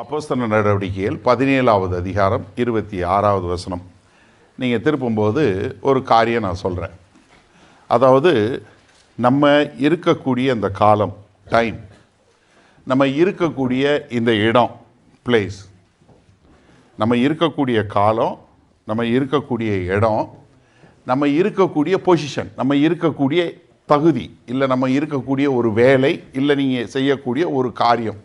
அப்போஸ்தலர் நடவடிக்கைகள் 17வது அதிகாரம் 26வது வசனம். நீங்கள் திருப்பும்போது ஒரு காரியம் நான் சொல்கிறேன். அதாவது நம்ம இருக்கக்கூடிய இந்த காலம், டைம், நம்ம இருக்கக்கூடிய இந்த இடம், பிளேஸ், நம்ம இருக்கக்கூடிய காலம், நம்ம இருக்கக்கூடிய இடம், நம்ம இருக்கக்கூடிய பொசிஷன், நம்ம இருக்கக்கூடிய தகுதி, இல்லை நம்ம இருக்கக்கூடிய ஒரு வேலை, இல்லை நீங்கள் செய்யக்கூடிய ஒரு காரியம்,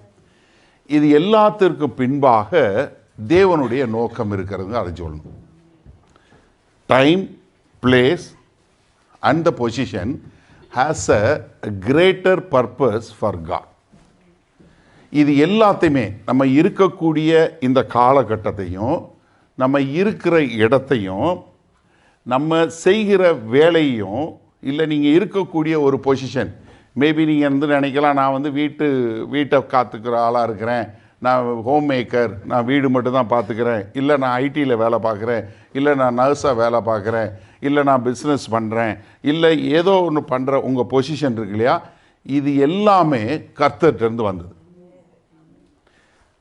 இது எல்லாத்திற்கு பின்பாக தேவனுடைய நோக்கம் இருக்கிறது. அதை சொல்லணும். Time, place and the position has a greater purpose for God. இது எல்லாத்தையுமே நம்ம இருக்கக்கூடிய இந்த காலகட்டத்தையும், நம்ம இருக்கிற இடத்தையும், நம்ம செய்கிற வேலையும், இல்லை நீங்கள் இருக்கக்கூடிய ஒரு பொசிஷன், மேபி நீங்கள் நினைக்கலாம், நான் வீட்டை காத்துக்கிற ஆளாக இருக்கிறேன், நான் ஹோம் மேக்கர், நான் வீடு மட்டும் தான் பார்த்துக்கிறேன், இல்லை நான் ஐடியில் வேலை பார்க்குறேன், இல்லை நான் நர்ஸாக வேலை பார்க்குறேன், இல்லை நான் பிஸ்னஸ் பண்ணுறேன், இல்லை ஏதோ ஒன்று பண்ணுற உங்கள் பொசிஷன் இருக்கு இல்லையா, இது எல்லாமே கர்த்தர்கிட்டருந்து வந்தது.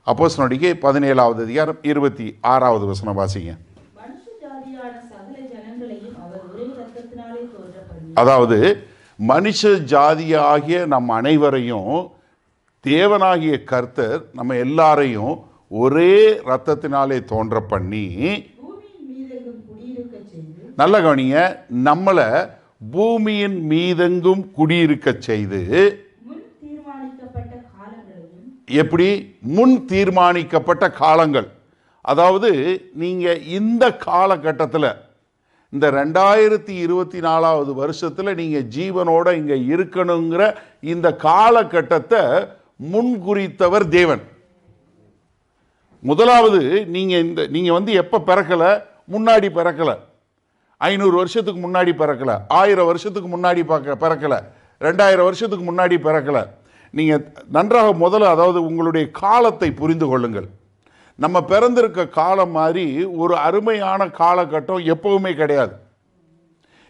அப்போஸ்தலர் நடவடிக்கை 17வது அதிகாரம் 26வது வசனம் வாசிங்க. அதாவது மனுஷ ஜாதியாகிய நம் அனைவரையும் தேவனாகிய கர்த்தர் நம்ம எல்லாரையும் ஒரே இரத்தத்தினாலே தோன்ற பண்ணி, நல்ல கவனிங்க, நம்மளை பூமியின் மீதெங்கும் குடியிருக்க செய்து, எப்படி முன் தீர்மானிக்கப்பட்ட காலங்கள், அதாவது நீங்கள் இந்த காலகட்டத்தில், இந்த 2024வது வருஷத்தில் நீங்கள் ஜீவனோட இங்கே இருக்கணுங்கிற இந்த காலகட்டத்தை முன்குறித்தவர் தேவன். முதலாவது நீங்கள் எப்போ பிறக்கலை, முன்னாடி பிறக்கலை, 500 வருஷத்துக்கு முன்னாடி பிறக்கலை, 1000 வருஷத்துக்கு முன்னாடி பிறக்கலை, 2000 வருஷத்துக்கு முன்னாடி பிறக்கலை. நீங்கள் நன்றாக முதல்ல, அதாவது உங்களுடைய காலத்தை புரிந்து கொள்ளுங்கள். நம்ம பிறந்திருக்க காலம் மாதிரி ஒரு அருமையான காலகட்டம் எப்பவுமே கிடையாது.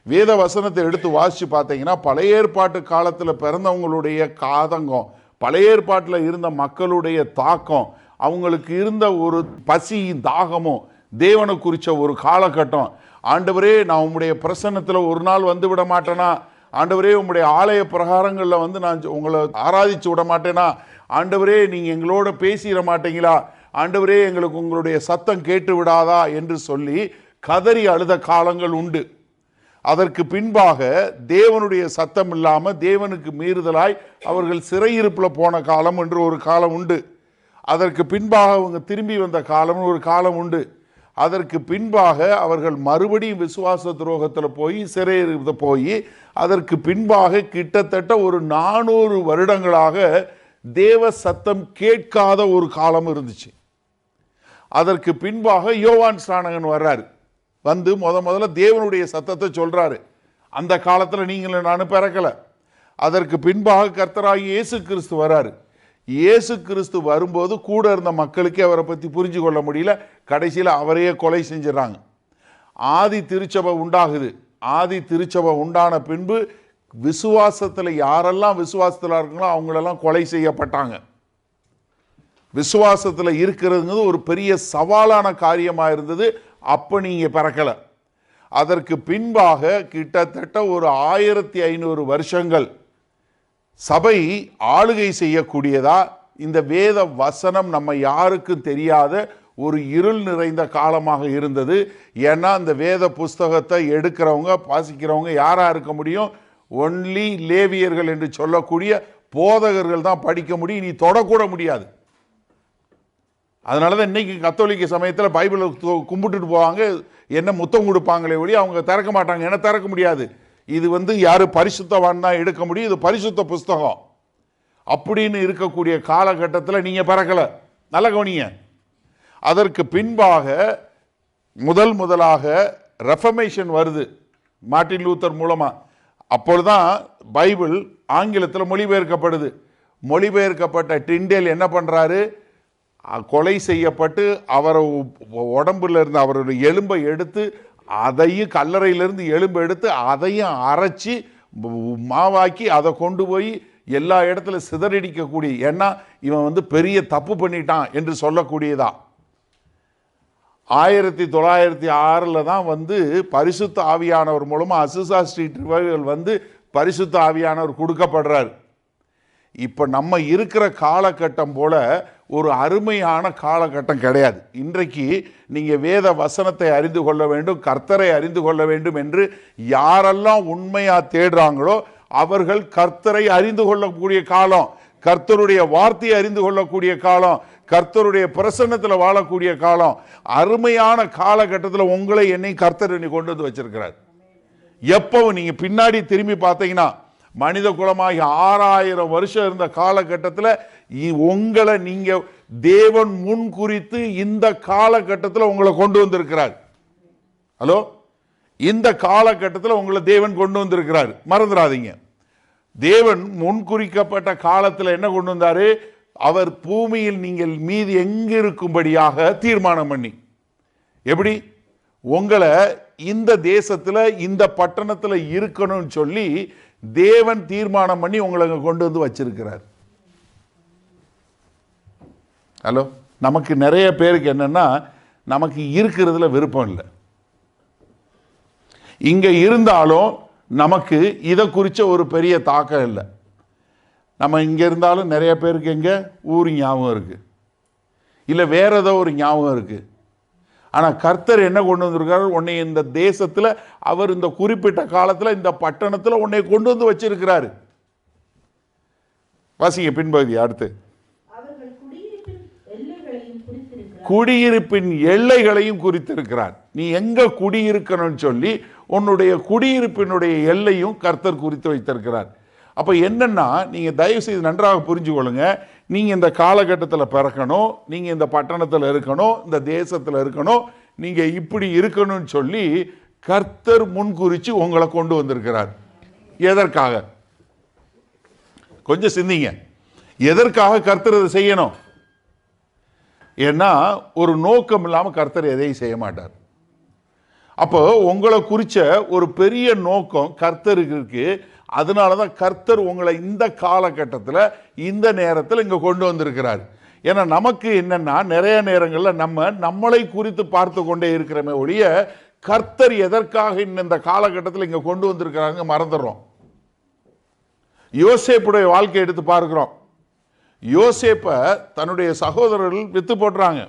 வேத வசனத்தை எடுத்து வாசித்து பார்த்தீங்கன்னா, பழைய ஏற்பாட்டு காலத்தில் பிறந்தவங்களுடைய காதங்கம், பழைய ஏற்பாட்டில் இருந்த மக்களுடைய தாக்கம், அவங்களுக்கு இருந்த ஒரு பசி தாகமும் தேவனை குறித்த ஒரு காலகட்டம். ஆண்டவரே, நான் உங்களுடைய பிரசன்னத்தில் ஒரு நாள் வந்து விட மாட்டேனா, ஆண்டவரே உங்களுடைய ஆலய பிரகாரங்களில் நான் உங்களை ஆராதிச்சு விட மாட்டேனா, ஆண்டவரே நீங்கள் எங்களோட பேசிட மாட்டீங்களா, ஆண்டவரே எங்களுக்கு உங்களுடைய சத்தம் கேட்டு விடாதா என்று சொல்லி கதறி அழுத காலங்கள் உண்டு. அதற்கு பின்பாக தேவனுடைய சத்தம் இல்லாமல் தேவனுக்கு மீறுதலாய் அவர்கள் சிறையிருப்பில் போன காலம் என்று ஒரு காலம் உண்டு. அதற்கு பின்பாக அவங்க திரும்பி வந்த காலம் ஒரு காலம் உண்டு. அதற்கு பின்பாக அவர்கள் மறுபடியும் விசுவாச துரோகத்தில் போய் சிறையிருப்ப போய், அதற்கு பின்பாக கிட்டத்தட்ட ஒரு 400 வருடங்களாக தேவ சத்தம் கேட்காத ஒரு காலம் இருந்துச்சு. அதற்கு பின்பாக யோவான் ஸ்நானகன் வர்றாரு, வந்து முதல்ல தேவனுடைய சத்தத்தை சொல்றாரு. அந்த காலத்தில் நீங்களும் நானும் பிறக்கலை. அதற்கு பின்பாக கர்த்தராகிய இயேசு கிறிஸ்து வர்றாரு. இயேசு கிறிஸ்து வரும்போது கூட இருந்த மக்களுக்கே அவரை பற்றி புரிஞ்சு கொள்ள முடியல. கடைசியில் அவரையே கொலை செஞ்சிடறாங்க. ஆதி திருச்சபை உண்டாகுது. ஆதி திருச்சபை உண்டான பின்பு விசுவாசத்தில் யாரெல்லாம் விசுவாசத்தில் இருக்காங்களோ அவங்களெல்லாம் கொலை செய்யப்பட்டாங்க. விசுவாசத்தில் இருக்கிறதுங்கிறது ஒரு பெரிய சவாலான காரியமாக இருந்தது. அப்போ நீங்கள் பிறக்கலை. அதற்கு பின்பாக கிட்டத்தட்ட ஒரு 1500 வருஷங்கள் சபை ஆளுகை செய்யக்கூடியதா, இந்த வேத வசனம் நம்ம யாருக்கும் தெரியாத ஒரு இருள் நிறைந்த காலமாக இருந்தது. ஏன்னா அந்த வேத புஸ்தகத்தை எடுக்கிறவங்க, வாசிக்கிறவங்க யாராக இருக்க முடியும்? ஒன்லி லேவியர்கள் என்று சொல்லக்கூடிய போதகர்கள் தான் படிக்க முடியும். நீ தொடக்கூட முடியாது. அதனால தான் இன்னைக்கு கத்தோலிக்க சமயத்தில் பைபிளை கும்பிட்டுட்டு போவாங்க, என்ன முத்தம் கொடுப்பாங்களே ஒழி அவங்க திறக்க மாட்டாங்க. என்ன திறக்க முடியாது. இது யார் பரிசுத்தவான் தான் எடுக்க முடியும், இது பரிசுத்த புஸ்தகம் அப்படின்னு இருக்கக்கூடிய காலகட்டத்தில் நீங்கள் பிறக்கலை. நல்ல கவனிங்க. அதற்கு பின்பாக முதலாக ரெஃபர்மேஷன் வருது மார்ட்டின் லூத்தர் மூலமாக. அப்பொழுதுதான் பைபிள் ஆங்கிலத்தில் மொழிபெயர்க்கப்படுது. மொழிபெயர்க்கப்பட்ட டிண்டேல் என்ன பண்ணுறாரு? கொலை செய்யப்பட்டு அவரை உடம்புல இருந்து அவருடைய எலும்பை எடுத்து, அதையும் கல்லறையிலிருந்து எலும்பை எடுத்து அதையும் அரைச்சி மாவாக்கி அதை கொண்டு போய் எல்லா இடத்துல சிதறடிக்கக்கூடிய, ஏன்னா இவன் வந்து பெரிய தப்பு பண்ணிட்டான் என்று சொல்லக்கூடியதா. 1906 தான் வந்து பரிசுத்த ஆவியானவர் மூலமாக அசுசா ஸ்ட்ரீட் ரிவைவல் வந்து பரிசுத்த ஆவியானவர் கொடுக்கப்படுறார். இப்போ நம்ம இருக்கிற காலகட்டம் போல ஒரு அருமையான காலகட்டம் கிடையாது. இன்றைக்கு நீங்கள் வேத வசனத்தை அறிந்து கொள்ள வேண்டும், கர்த்தரை அறிந்து கொள்ள வேண்டும் என்று யாரெல்லாம் உண்மையாக தேடுறாங்களோ அவர்கள் கர்த்தரை அறிந்து கொள்ளக்கூடிய காலம், கர்த்தருடைய வார்த்தையை அறிந்து கொள்ளக்கூடிய காலம், கர்த்தருடைய பிரசன்னத்தில் வாழக்கூடிய காலம். அருமையான காலகட்டத்தில் உங்களை என்னை கர்த்தர் கொண்டு வந்து வச்சிருக்கிறார். எப்பவும் நீங்கள் பின்னாடி திரும்பி பார்த்தீங்கன்னா மனித குலமாகி 6000 வருஷம் இருந்த காலகட்டத்தில் உங்களை நீங்க தேவன் முன் குறித்து இந்த காலகட்டத்தில் உங்களை கொண்டு வந்திருக்கிறார். ஹலோ, இந்த காலகட்டத்தில் உங்களை தேவன் கொண்டு வந்திருக்கிறார், மறந்துடாதீங்க. தேவன் முன்குறிக்கப்பட்ட காலத்தில் என்ன கொண்டு வந்தாரு? அவர் பூமியில் நீங்கள் மீதி எங்க இருக்கும்படியாக தீர்மானம் பண்ணி, எப்படி உங்களை இந்த தேசத்தில் இந்த பட்டணத்தில் இருக்கணும்னு சொல்லி தேவன் தீர்மானம் பண்ணி உங்களை கொண்டு வந்து வச்சிருக்கிறார். ஹலோ, நமக்கு நிறைய பேருக்கு என்னன்னா, நமக்கு இருக்கிறதுல விருப்பம் இல்லை. இங்க இருந்தாலும் நமக்கு இதை குறித்த ஒரு பெரிய தாக்கம் இல்லை. நம்ம இங்கே இருந்தாலும் நிறைய பேருக்கு எங்கே ஊர் ஞாபகம் இருக்குது, இல்லை வேற ஏதோ ஒரு ஞாபகம் இருக்குது. ஆனால் கர்த்தர் என்ன கொண்டு வந்திருக்காரு? உன்னை இந்த தேசத்தில் அவர் இந்த குறிப்பிட்ட காலத்தில் இந்த பட்டணத்தில் உன்னை கொண்டு வந்து வச்சிருக்கிறாரு. வாசிங்க பின்பகுதி. அடுத்து, குடியிருப்பின் எல்லைகளையும் குறித்திருக்கிறார். நீ எங்க குடியிருக்கணும்னு சொல்லி உன்னுடைய குடியிருப்பினுடைய எல்லையும் கர்த்தர் குறித்து வைத்திருக்கிறார். அப்போ என்னன்னா, நீங்கள் தயவு செய்து நன்றாக புரிஞ்சு கொள்ளுங்க. நீங்கள் இந்த காலகட்டத்தில் பிறக்கணும், நீங்கள் இந்த பட்டணத்தில் இருக்கணும், இந்த தேசத்தில் இருக்கணும், நீங்கள் இப்படி இருக்கணும்னு சொல்லி கர்த்தர் முன்குறித்து உங்களை கொண்டு வந்திருக்கிறார். எதற்காக? கொஞ்சம் சிந்திங்க. எதற்காக கர்த்தர் இதை செய்யணும்? ஏன்னா ஒரு நோக்கம் இல்லாமல் கர்த்தர் எதையும் செய்ய மாட்டார். அப்போ உங்களை குறித்த ஒரு பெரிய நோக்கம் கர்த்தருக்கு இருக்கு. அதனால தான் கர்த்தர் உங்களை இந்த காலகட்டத்தில் இந்த நேரத்தில் இங்கே கொண்டு வந்திருக்கிறார். ஏன்னா நமக்கு என்னன்னா, நிறைய நேரங்களில் நம்மளை குறித்து பார்த்து கொண்டே இருக்கிறோமே ஒழிய கர்த்தர் எதற்காக இந்த காலகட்டத்தில் இங்கே கொண்டு வந்திருக்கிறாங்க மறந்துடுறோம். யோசேப்புடைய வாழ்க்கை எடுத்து பார்க்கிறோம். யோசேப்பை தன்னுடைய சகோதரர்கள் வித்து போடுறாங்க.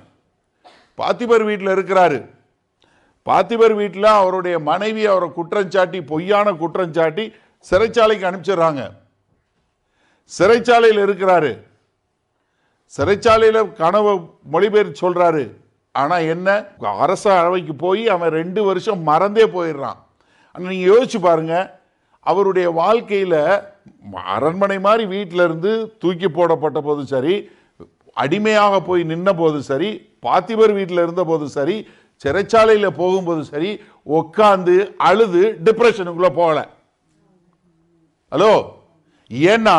பாத்திபர் வீட்டில் இருக்கிறாரு. பாத்திபர் வீட்டில் அவருடைய மனைவி அவரை குற்றஞ்சாட்டி, பொய்யான குற்றஞ்சாட்டி சிறைச்சாலைக்கு அனுப்பிச்சிடுறாங்க. சிறைச்சாலையில் இருக்கிறாரு. சிறைச்சாலையில் கனவு மொழிபெயர்த்து சொல்றாரு. ஆனால் என்ன, அரச அவைக்கு போய் அவன் 2 வருஷம் மறந்தே போயிடுறான். ஆனால் நீங்கள் யோசிச்சு பாருங்க, அவருடைய வாழ்க்கையில் அரண்மனை மாதிரி வீட்டில் இருந்து தூக்கி போடப்பட்ட போதும் சரி, அடிமையாக போய் நின்ன போதும் சரி, பாத்திபர் வீட்டில் இருந்த போதும் சரி, சிறைச்சாலையில் போகும்போது சரி, உட்காந்து அழுது டிப்ரெஷனுக்குள்ளே போகல. ஹலோ, ஏன்னா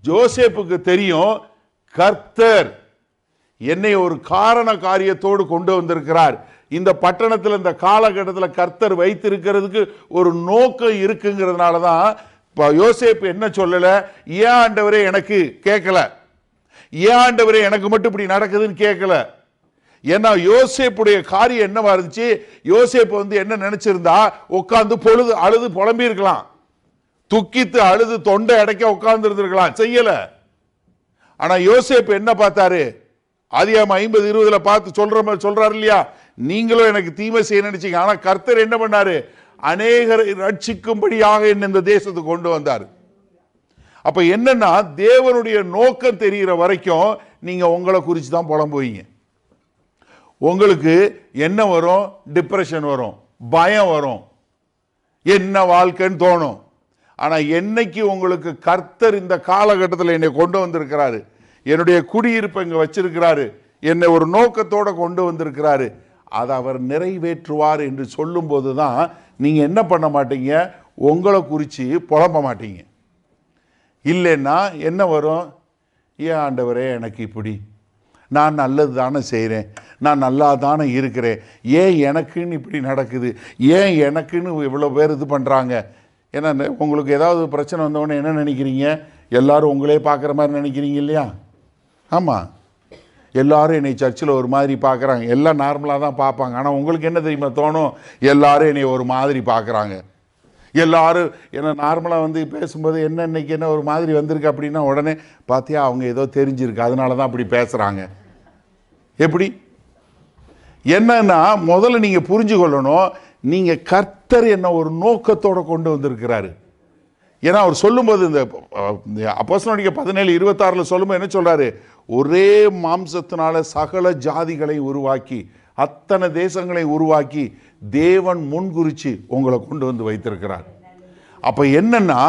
ஜோசேப்புக்கு தெரியும், கர்த்தர் என்னை ஒரு காரண காரியத்தோடு கொண்டு வந்திருக்கிறார். இந்த பட்டணத்தில் இந்த காலகட்டத்தில் கர்த்தர் வைத்திருக்கிறதுக்கு ஒரு நோக்கம் இருக்குங்கிறதுனால தான் இப்போ யோசேப்பு என்ன சொல்லலை, ஏன் ஆண்டவரே எனக்கு கேட்கல, ஏன் ஆண்டவரே எனக்கு மட்டும் இப்படி நடக்குதுன்னு கேட்கல. ஏன்னா யோசேப்புடைய காரியம் என்னவா இருந்துச்சு? யோசேப்பு என்ன நினைச்சிருந்தா, உட்காந்து பொழுது அழுது புலம்பி இருக்கலாம், துக்கித்து அழுது தொண்டை அடைக்க உட்கார்ந்து இருந்திருக்கலாம், செய்யல. ஆனா யோசேப்பு என்ன பார்த்தாரு? ஆதியாகமம் 50:20 பார்த்து சொல்றாரு இல்லையா, நீங்களும் எனக்கு தீமை செய்ய நினைச்சீங்க, ஆனா கர்த்தர் என்ன பண்ணாரு? அநேகரை ரட்சிக்கும்படியாக என்ன இந்த தேசத்துக்கு கொண்டு வந்தார். அப்ப என்னன்னா, தேவனுடைய நோக்கம் தெரிகிற வரைக்கும் நீங்க உங்களை குறித்து தான் புலம்புவீங்க. உங்களுக்கு என்ன வரும்? டிப்ரெஷன் வரும், பயம் வரும், என்ன வாழ்க்கைன்னு தோணும். ஆனா என்னைக்கு உங்களுக்கு கர்த்தர் இந்த காலகட்டத்தில் என்னை கொண்டு வந்திருக்கிறாரு, என்னுடைய குடியிருப்பை இங்க வச்சிருக்கிறாரு, என்னை ஒரு நோக்கத்தோட கொண்டு வந்திருக்கிறாரு, அதை அவர் நிறைவேற்றுவார் என்று சொல்லும் போதுதான் நீங்க என்ன பண்ண மாட்டீங்க? உங்களை குறித்து புலம்ப மாட்டீங்க. இல்லைன்னா என்ன வரும்? ஏன் ஆண்டவரே எனக்கு இப்படி, நான் நல்லது தானே செய்கிறேன், நான் நல்லா தானே இருக்கிறேன், ஏன் எனக்குன்னு இப்படி நடக்குது, ஏன் எனக்குன்னு இவ்வளோ பேர் இது பண்ணுறாங்க. ஏன்னா உங்களுக்கு ஏதாவது பிரச்சனை வந்தவொடனே என்ன நினைக்கிறீங்க? எல்லாரும் உங்களே பார்க்குற மாதிரி நினைக்கிறீங்க இல்லையா? ஆமாம், எல்லாரும் என்னை சர்ச்சில் ஒரு மாதிரி பார்க்குறாங்க. எல்லாம் நார்மலாக தான் பார்ப்பாங்க. ஆனால் உங்களுக்கு என்ன தெரியுமா தோணும்? எல்லாரும் என்னை ஒரு மாதிரி பார்க்குறாங்க. எல்லாரும் என்ன நார்மலாக வந்து பேசும்போது என்ன இன்னைக்கு என்ன ஒரு மாதிரி வந்திருக்கு அப்படின்னா உடனே பார்த்தியா அவங்க ஏதோ தெரிஞ்சிருக்கு, அதனால தான் அப்படி பேசுகிறாங்க. எப்படி? என்னன்னா முதல்ல நீங்கள் புரிஞ்சு கொள்ளணும், நீங்கள் கர்த்தர் என்ன ஒரு நோக்கத்தோடு கொண்டு வந்திருக்கிறாரு. ஏன்னா அவர் சொல்லும்போது இந்த அப்போஸ்தலர் 17:26 சொல்லும்போது என்ன சொல்றாரு? ஒரே மாம்சத்தினால சகல ஜாதிகளை உருவாக்கி அத்தனை தேசங்களை உருவாக்கி தேவன் முன்குறிச்சு உங்களை கொண்டு வந்து வைத்திருக்கிறார். அப்ப என்னன்னா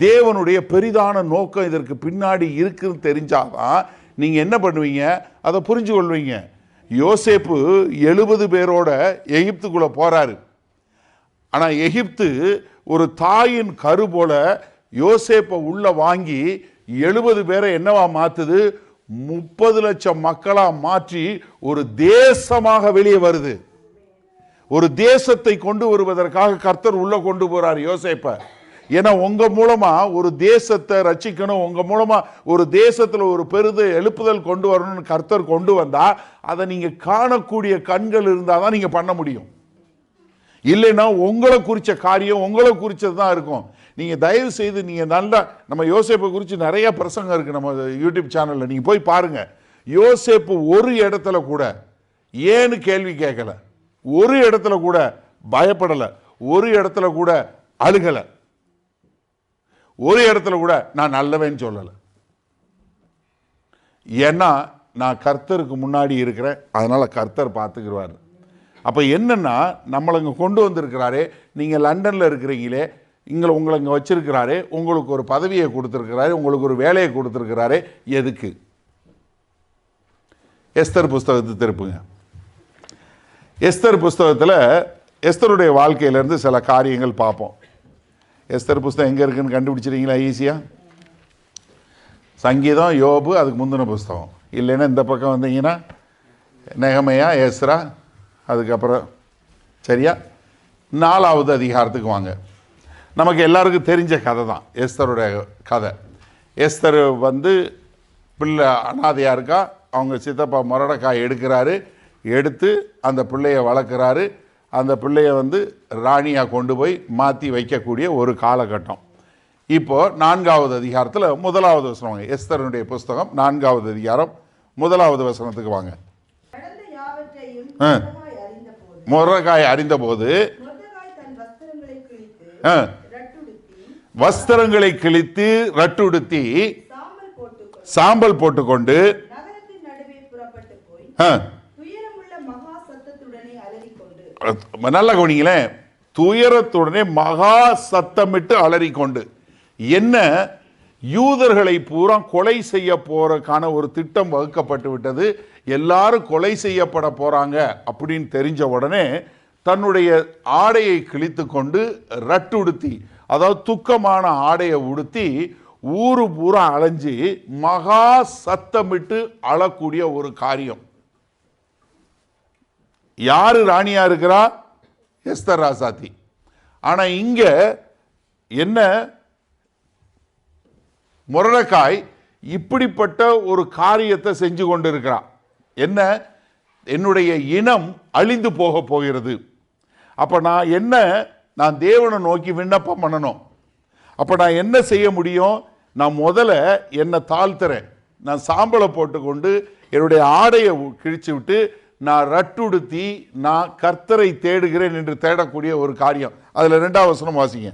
தேவனுடைய பெரிதான நோக்கம் இதற்கு பின்னாடி இருக்குன்னு தெரிஞ்சாதான் நீங்க என்ன பண்ணுவீங்க, அதை புரிஞ்சு கொள்வீங்க. யோசேப்பு 70 பேரோட எகிப்துக்குள்ள போறாரு. ஆனா எகிப்து ஒரு தாயின் கரு போல யோசேப்பை உள்ள வாங்கி 70 பேரை என்னவா மாத்துது? 30 லட்சம் மக்களா மாற்றி ஒரு தேசமாக வெளியே வருது. ஒரு தேசத்தை கொண்டு வருவதற்காக கர்த்தர் உள்ள கொண்டு போறார் யோசேப்பை. ஏன்னா உங்க மூலமா ஒரு தேசத்தை ரட்சிக்கணும், உங்க மூலமா ஒரு தேசத்துல ஒரு பெரித எழுப்புதல் கொண்டு வரணும்னு கர்த்தர் கொண்டு வந்தா அதை நீங்க காணக்கூடிய கண்கள் இருந்தாதான் நீங்க பண்ண முடியும். இல்லைன்னா உங்களை குறிச்ச காரியம் உங்களை குறிச்சது தான் இருக்கும். நீங்க தயவு செய்து நீங்க நல்லா நம்ம யோசேப்பை குறித்து நிறைய பிரசங்கம் இருக்கு நம்ம யூடியூப் சேனல்ல, நீங்க போய் பாருங்க. யோசேப்பு ஒரு இடத்துல கூட ஏன்னு கேள்வி கேட்கல, ஒரு இடத்துல கூட பயப்படல, ஒரு இடத்துல கூட அழுகல, ஒரு இடத்துல கூட நான் நல்லவேன்னு சொல்லல. ஏன்னா நான் கர்த்தருக்கு முன்னாடி இருக்கிறேன், அதனால கர்த்தர் பார்த்துக்குருவார். அப்ப என்னன்னா நம்மளை இங்க கொண்டு வந்திருக்கிறாரே, நீங்க லண்டன்ல இருக்கிறீங்களே, உங்களை இங்கே வச்சிருக்கிறாரு, உங்களுக்கு ஒரு பதவியை கொடுத்துருக்கிறாரு, உங்களுக்கு ஒரு வேலையை கொடுத்துருக்கிறாரு. எதுக்கு? எஸ்தர் புஸ்தகத்தை திருப்புங்க. எஸ்தர் புஸ்தகத்தில் எஸ்தருடைய வாழ்க்கையிலேருந்து சில காரியங்கள் பார்ப்போம். எஸ்தர் புஸ்தகம் எங்கே இருக்குன்னு கண்டுபிடிச்சிருக்கீங்களா? ஈஸியாக சங்கீதம், யோபு, அதுக்கு முந்தின புஸ்தகம். இல்லைன்னா இந்த பக்கம் வந்தீங்கன்னா நெகமையா, எஸ்ரா, அதுக்கப்புறம் சரியா 4வது அதிகாரத்துக்கு வாங்க. நமக்கு எல்லாருக்கும் தெரிஞ்ச கதை தான் எஸ்தருடைய கதை. எஸ்தர் வந்து பிள்ளை அனாதையாக இருக்கா, அவங்க சித்தப்பா மொரடக்காய் எடுக்கிறாரு, எடுத்து அந்த பிள்ளையை வளர்க்குறாரு. அந்த பிள்ளையை வந்து ராணியாக கொண்டு போய் மாற்றி வைக்கக்கூடிய ஒரு காலகட்டம். இப்போது 4வது அதிகாரத்தில் 1வது வசனம் வாங்க. எஸ்தருடைய புஸ்தகம் 4வது அதிகாரம் 1வது வசனத்துக்கு வாங்க. மொரடக்காய் அறிந்தபோது வஸ்திரங்களை கிழித்து ரட்டுடுத்தி சாம்பல் போட்டுக்கொண்டு நல்ல கவனிங்களேன், துயரத்துடனே மகா சத்தமிட்டு அலறிக்கொண்டு. என்ன? யூதர்களை பூரா கொலை செய்ய போறதுக்கான ஒரு திட்டம் வகுக்கப்பட்டு விட்டது, எல்லாரும் கொலை செய்யப்பட போறாங்க அப்படின்னு தெரிஞ்ச உடனே தன்னுடைய ஆடையை கிழித்து கொண்டு ரட்டுடுத்தி, அதாவது துக்கமான ஆடையை உடுத்தி ஊரு பூரா அலைஞ்சு மகா சத்தமிட்டு அழக்கூடிய ஒரு காரியம். யாரு ராணியா இருக்கிறா? எஸ்தர் ராசாத்தி. ஆனா இங்க என்ன, மொரடக்காய் இப்படிப்பட்ட ஒரு காரியத்தை செஞ்சு கொண்டிருக்கிறான். என்ன? என்னுடைய இனம் அழிந்து போக போகிறது. அப்ப நான் தேவனை நோக்கி விண்ணப்பம் பண்ணணும். அப்ப நான் என்ன செய்ய முடியும்? நான் முதல்ல என்னை தாழ்த்துறேன், நான் சாம்பலை போட்டுக்கொண்டு என்னுடைய ஆடையை கிழிச்சு விட்டு நான் ரட்டுடுத்தி நான் கர்த்தரை தேடுகிறேன் என்று தேடக்கூடிய ஒரு காரியம். அதுல 2வது வசனம் வாசிங்க.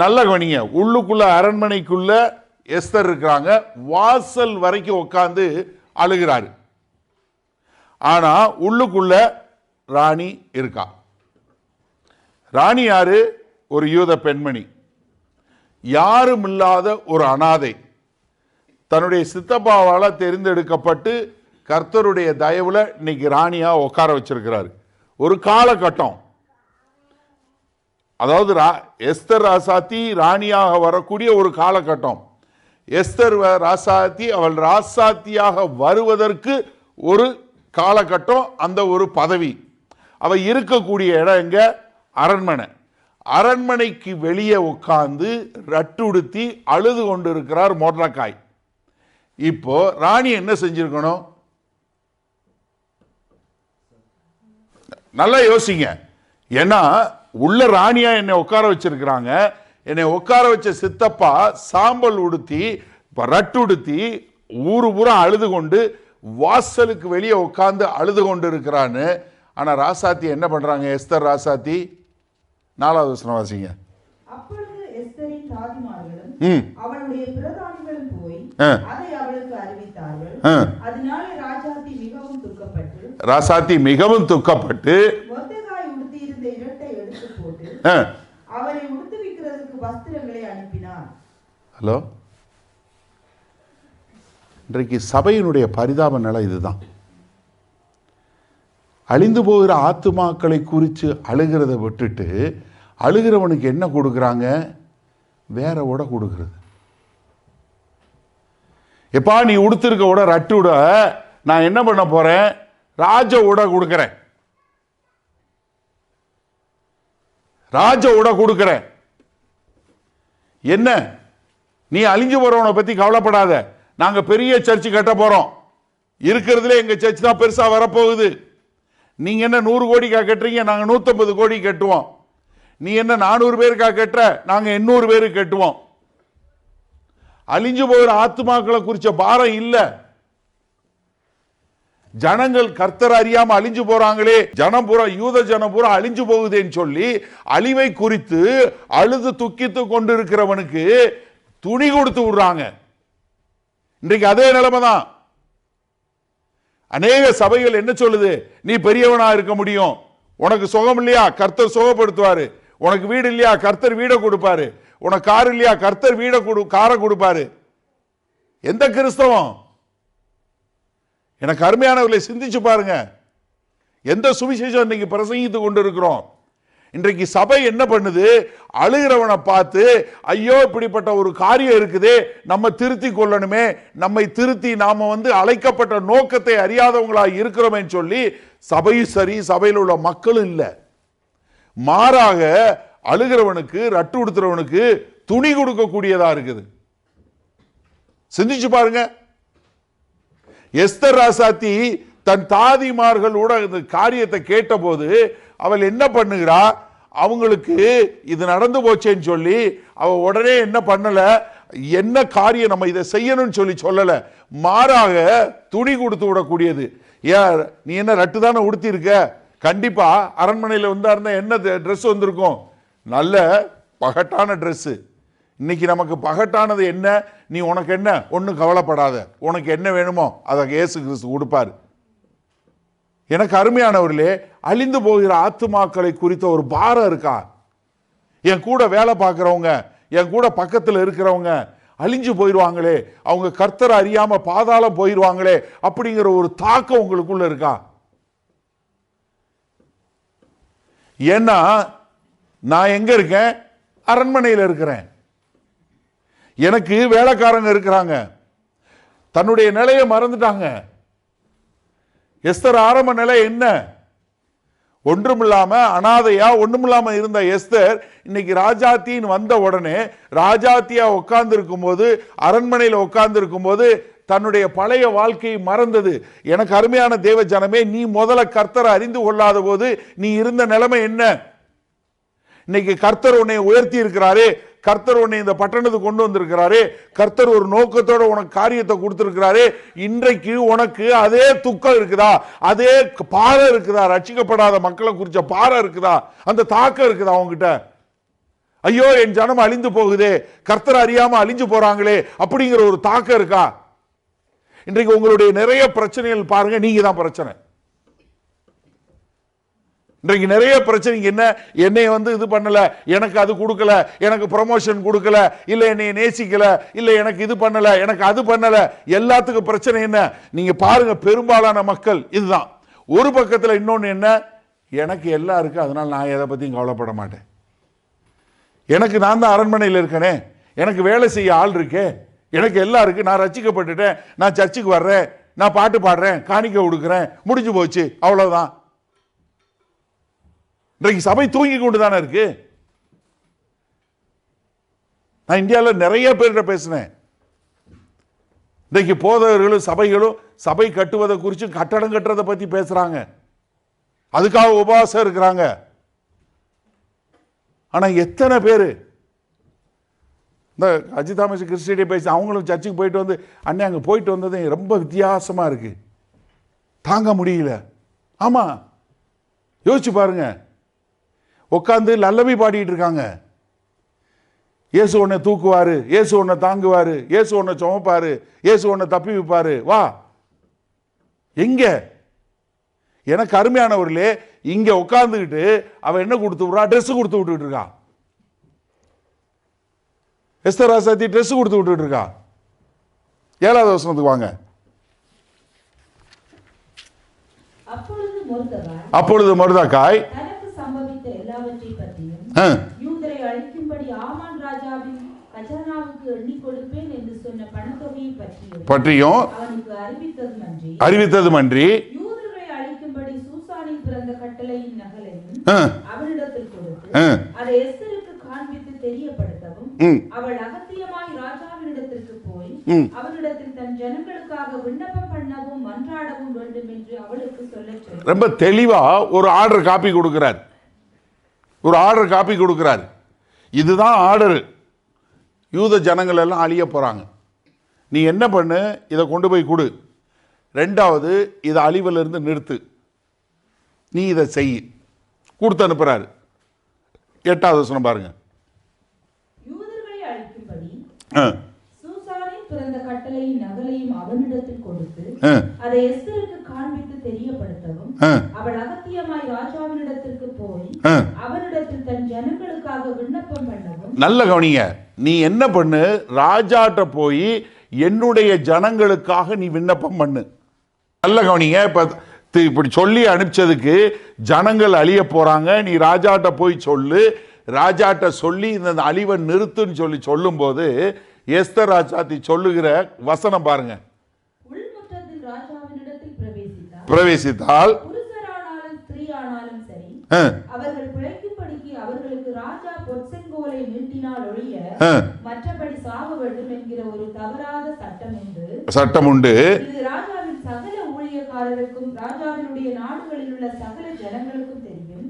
நல்ல கவனிங்க, உள்ளுக்குள்ள அரண்மனைக்குள்ள எஸ்தர் இருக்கிறாங்க, வாசல் வரைக்கும் உட்கார்ந்து அழுகிறாரு. ஆனா உள்ளுக்குள்ள ராணி இருக்கா. ராணி யாரு? ஒரு யூத பெண்மணி, யாரும் இல்லாத ஒரு அனாதை, தன்னுடைய சித்தப்பாவால தெரிந்தெடுக்கப்பட்டு கர்த்தருடைய தயவுல இன்னைக்கு ராணியா உட்கார வச்சிருக்கிறாரு. ஒரு காலகட்டம், அதாவது எஸ்தர் ராசாத்தி ராணியாக வரக்கூடிய ஒரு காலகட்டம். எஸ்தர் ராசாத்தி அவள் ராசாத்தியாக வருவதற்கு ஒரு காலகட்டம், அந்த ஒரு பதவி. அவ இருக்கக்கூடிய இடம் எங்க? அரண்மனை. அரண்மனைக்கு வெளியே உட்கார்ந்து ரட்டுடுத்தி அழுது கொண்டிருக்கிறார் மொர்தெகாய். இப்போ ராணி என்ன செஞ்சிருக்கணும்? நல்லா யோசிங்க. ஏன்னா உள்ள ராணியா என்னை உட்கார வச்சிருக்கிறாங்க. என்னை உட்கார வச்ச சித்தப்பா சாம்பல் உடுத்தி ரட்டுடுத்தி ஊரு பூரா அழுது கொண்டு வாசலுக்கு வெளியே உட்கார்ந்து அழுது கொண்டு இருக்கிறான்னு. ஆனா ராசாத்தி என்ன பண்றாங்க? எஸ்தர் ராசாத்தி 4வது வசனம் வாசிங்க. அப்பொழுது எஸ்தரின் தாதிமார்களும் அவளுடைய பிரதானிகளும் போய் அதை அவளுக்கு அறிவித்தார்கள். அதனால ராசாத்தி மிகவும் துக்கப்பட்டு மொர்தெகாய் உடுத்தியிருந்த இரட்டை எடுத்து போட்டு அவரை உடுத்துவிக்கிறதுக்கு வஸ்திரங்களை அனுப்பினார். ஹலோ, இன்றைக்கு சபையினுடைய பரிதாப நிலை இதுதான். அழிந்து போகிற ஆத்துமாக்களை குறித்து அழுகிறத விட்டுட்டு அழுகிறவனுக்கு என்ன கொடுக்குறாங்க? வேற உடை கொடுக்கிறது. எப்பா நீ உடுத்திருக்க உடை ரட்டு உட, நான் என்ன பண்ண போறேன்? ராஜ உடை கொடுக்கிறேன், ராஜ உடை கொடுக்கிறேன். என்ன நீ அழிஞ்சு போறவனை பத்தி கவலைப்படாத, நாங்க பெரிய சர்ச்சு கட்ட போறோம், இருக்கிறதுல எங்க சர்ச் தான் பெருசா வரப்போகுது. நீங்க என்ன 100 கோடிக்கா கட்டுறீங்க, நாங்க 150 கோடி கட்டுவோம். நீ என்ன 400 பேருக்கா கட்டுற, நாங்க 800 பேருக்கு கட்டுவோம். அழிஞ்சு போகிற ஆத்துமாக்களை குறிச்ச பாரம் இல்ல. ஜனங்கள் கர்த்தர் அறியாம அழிஞ்சு போறாங்களே, ஜனம் பூரா யூத ஜனம் பூரா அழிஞ்சு போகுதேன்னு சொல்லி அழிவை குறித்து அழுது துக்கித்து கொண்டிருக்கிறவனுக்கு துணி கொடுத்து விடுறாங்க. இன்றைக்கு அதே நிலைமை தான். அநேக சபைகள் என்ன சொல்லுது? நீ பெரியவனா இருக்க முடியும், உனக்கு சுகம் இல்லையா கர்த்தர் சுகப்படுத்துவாரு, உனக்கு வீடு இல்லையா கர்த்தர் வீடை கொடுப்பாரு, உனக்கு கார் இல்லையா கர்த்தர் காரை கொடுப்பாரு. எந்த கிறிஸ்தவம்? எனக்கு அருமையானவர்களை சிந்திச்சு பாருங்க. எந்த சுவிசேஷம் இன்னைக்கு பிரசங்கித்து கொண்டு இருக்கிறோம்? இன்றைக்கு சபை என்ன பண்ணுது? அழுகிறவனை பார்த்து ஐயோ இப்படிப்பட்ட ஒரு காரியம் இருக்குதே, நம்ம திருத்தி கொள்ளணுமே, நம்மை திருத்தி நாம அழைக்கப்பட்ட நோக்கத்தை அறியாதவங்களா இருக்கிறோமே சொல்லி சபையும் சரி சபையில் உள்ள மக்களும் இல்லை. மாறாக அழுகிறவனுக்கு ரட்டு உடுத்துறவனுக்கு துணி கொடுக்கக்கூடியதா இருக்குது. சிந்திச்சு பாருங்க. எஸ்தர் ராசாத்தி தன் தாதிமார்களோட இந்த காரியத்தை கேட்ட போது அவள் என்ன பண்ணுகிறா? அவங்களுக்கு இது நடந்து போச்சேன்னு சொல்லி அவ உடனே என்ன பண்ணல, என்ன காரியம் நம்ம இதை செய்யணும்னு சொல்லல, மாறாக துணி கொடுத்து விடக்கூடியது. ஏன் நீ என்ன ரட்டு தானே உடுத்தி இருக்க, கண்டிப்பா அரண்மனையில் வந்தாருன்னா என்ன ட்ரெஸ் வந்திருக்கும்? நல்ல பகட்டான ட்ரெஸ். இன்னைக்கு நமக்கு பகட்டானது என்ன? நீ உனக்கு என்ன ஒன்றும் கவலைப்படாத, உனக்கு என்ன வேணுமோ அதை இயேசு கிறிஸ்து கொடுப்பாரு. எனக்கு அருமையானவர்களே, அழிந்து போகிற ஆத்துமாக்களை குறித்த ஒரு பாரம் இருக்கா? என் கூட வேலை பார்க்குறவங்க, என் கூட பக்கத்தில் இருக்கிறவங்க அழிஞ்சு போயிடுவாங்களே, அவங்க கர்த்தரை அறியாம பாதாளம் போயிடுவாங்களே அப்படிங்கிற ஒரு தாக்கம் உங்களுக்குள்ள இருக்கா? ஏன்னா நான் எங்க இருக்கேன்? அரண்மனையில் இருக்கிறேன். எனக்கு வேலைக்காரங்க இருக்கிறாங்க, தன்னுடைய நிலையை மறந்துட்டாங்க. எஸ்தர் ஆரம்ப நிலை என்ன? ஒன்றுமில்லாம அனாதையா ஒண்ணுமில்லாம இருந்த எஸ்தர் இன்னைக்கு ராஜாத்தின்னு வந்த உடனே ராஜாத்தியா உட்கார்ந்து இருக்கும் போது, அரண்மனையில் உட்கார்ந்து இருக்கும் போது தன்னுடைய பழைய வாழ்க்கையை மறந்தது. எனக்கு அருமையான தேவ ஜனமே, நீ முதல்ல கர்த்தரை அறிந்து கொள்ளாத போது நீ இருந்த நிலைமை என்ன? இன்னைக்கு கர்த்தர் உன்னை உயர்த்தி இருக்கிறாரே, கர்த்தர் உன்னை இந்த பட்டணத்துக்கு கொண்டு வந்திருக்கிறாரே, கர்த்தர் ஒரு நோக்கத்தோட உனக்கு காரியத்தை கொடுத்திருக்கிறாரே, இன்றைக்கு உனக்கு அதே துக்கம் இருக்குதா? அதே பாரம் இருக்குதா? ரட்சிக்கப்படாத மக்களை குறிச்ச பாரம் இருக்குதா? அந்த தாக்கம் இருக்குதா உங்ககிட்ட? ஐயோ என் ஜனம் அழிந்து போகுதே, கர்த்தர் அறியாம அழிஞ்சு போறாங்களே அப்படிங்கிற ஒரு தாக்கம் இருக்கா? இன்றைக்கு உங்களுடைய நிறைய பிரச்சனைகள் பாருங்க, நீங்க தான் பிரச்சனை. இன்றைக்கு நிறைய பிரச்சனைக்கு என்ன? என்னை இது பண்ணல, எனக்கு அது கொடுக்கல, எனக்கு ப்ரமோஷன் கொடுக்கல, இல்ல என்னை நேசிக்கல, இல்ல எனக்கு இது பண்ணல, எனக்கு அது பண்ணல. எல்லாத்துக்கும் பிரச்சனை என்ன? நீங்க பாருங்க, பெரும்பாலான மக்கள் இதுதான். ஒரு பக்கத்துல இன்னொன்னு என்ன? எனக்கு எல்லாம் இருக்கு, அதனால நான் எதை பத்தியும் கவலைப்பட மாட்டேன். எனக்கு நான் தான் அரண்மனையில் இருக்கனே, எனக்கு வேலை செய்ய ஆள் இருக்கே, எனக்கு எல்லாம் இருக்கு, நான் ரட்சிக்கப்பட்டுட்டேன், நான் சர்ச்சுக்கு வர்றேன், நான் பாட்டு பாடுறேன், காணிக்க கொடுக்குறேன், முடிஞ்சு போச்சு, அவ்வளவுதான். இன்றைக்கு சபை தூங்கி கொண்டு தானே இருக்கு. நான் இந்தியாவில் நிறைய பேர்கிட்ட பேசினேன். இன்றைக்கு போதகர்களும் சபைகளும் சபை கட்டுவதை குறித்து கட்டடம் கட்டுறதை பற்றி பேசுகிறாங்க, அதுக்காக உபவாசம் இருக்கிறாங்க. ஆனால் எத்தனை பேர் இந்த அஜித் தாமஸ் கிறிஸ்டியை பேசி அவங்களும் சர்ச்சுக்கு போயிட்டு வந்து அண்ணே அங்கே போயிட்டு வந்தது ரொம்ப வித்தியாசமாக இருக்குது, தாங்க முடியல. ஆமாம், யோசிச்சு பாருங்க. உட்காந்து லல்லபி பாடிட்டு இருக்காங்க. இயேசு உன்னை தூக்குவாரு, இயேசு உன்னை தாங்குவாரு, இயேசு உன்னை சுமப்பாரு, இயேசு உன்னை தப்பி வைப்பாரு, வா. எங்க எனக்கு அருமையானவர்களே, இங்க உட்கார்ந்துக்கிட்டு அவன் என்ன கொடுத்து விடுறா? ட்ரெஸ் கொடுத்து விட்டுட்டு இருக்கா. எஸ்தர் ராசாத்தி ட்ரெஸ் கொடுத்து விட்டுட்டு இருக்கா. 7வது வசனத்துக்கு வாங்க. அப்பொழுது மொர்தெகாய் தனக்கு சம்பவித்த எல்லாவற்றை பற்றியும் யூதரை அழிக்கும்படி ஆமான் ராஜாவின் கஜானாவுக்கு எண்ணி கொடுப்பேன் என்று சொன்ன பணத்தொகையை பற்றியும் அவனுக்கு அறிவித்ததுமன்றி யூதரை அழிக்கும்படி சூசானில் பிறந்த கட்டளையின் நகலையும் அவனிடத்தில் கொடுத்து அதை எஸ்தருக்கு காண்பித்து தெரியப்படுத்தவும் அவள் அகத்தியமாய் ராஜாவினிடத்திற்கு போய் அவனிடத்தில் தன் ஜனங்களுக்காக விண்ணப்பம் பண்ணவும் மன்றாடவும் வேண்டும் என்று அவளுக்கு சொல்ல ரொம்ப தெளிவா ஒரு ஆர்டர் காப்பி கொடுக்கிறார். ஒரு ஆர்டர் காப்பி கொடுக்கிறார். இதுதான் ஆர்டர். யூத ஜனங்கள் எல்லாம் அழிய போறாங்க, நீ என்ன பண்ணு, இதை கொண்டு போய் கொடு. 2வது, இதை அழிவிலிருந்து நிறுத்து, நீ இதை செய். கொடுத்து அனுப்புறாரு. 8வது வசனம் பாருங்க. யூதர்களை அழிக்கும்படி சூசானில் பிறந்த கட்டளையின் நகலையும் அவனிடத்தில் கொடுத்து அதை எஸ்தருக்கு காண்பித்து தெரியப்படுத்தவும் அவள் அகத்தியமாய் ராஜாவினிடத்திற்கு போய் அவனிடத்தில் தன் ஜனங்களுக்காக விண்ணப்பம் பண்ணவும். நல்ல கவனிங்க, நீ என்ன பண்ணு, ராஜாட்ட போய் என்னுடைய ஜனங்களுக்காக நீ விண்ணப்பம் பண்ணு. நல்ல கவனிங்க, இப்படி சொல்லி அனுப்பிச்சதுக்கு ஜனங்கள் அழிய போறாங்க, நீ ராஜாட்ட போய் சொல்லு. ராஜாட்ட சொல்லி இந்த அழிவை நிறுத்துன்னு சொல்லி சொல்லும் போது எஸ்தர் ராஜாத்தி சொல்லுகிற வசனம் பாருங்க. உள்முற்றத்தில் ராஜாவினிடத்தில் பிரவேசித்தால் புருஷரானாலும் ஸ்திரீயானாலும் சரி அவர்கள் பிழைக்கும்படிக்கு அவர்களுக்கு ராஜா பொற்செங்கோலை நீட்டினால் ஒழிய மற்றபடி சாக வேண்டும் என்கிற ஒரு தவறாத சட்டம் உண்டு. இது ராஜாவின் சகல ஊழியக்காரருக்கும் ராஜாவினுடைய நாடுகளில் உள்ள சகல ஜனங்களுக்கும் தெரியும்.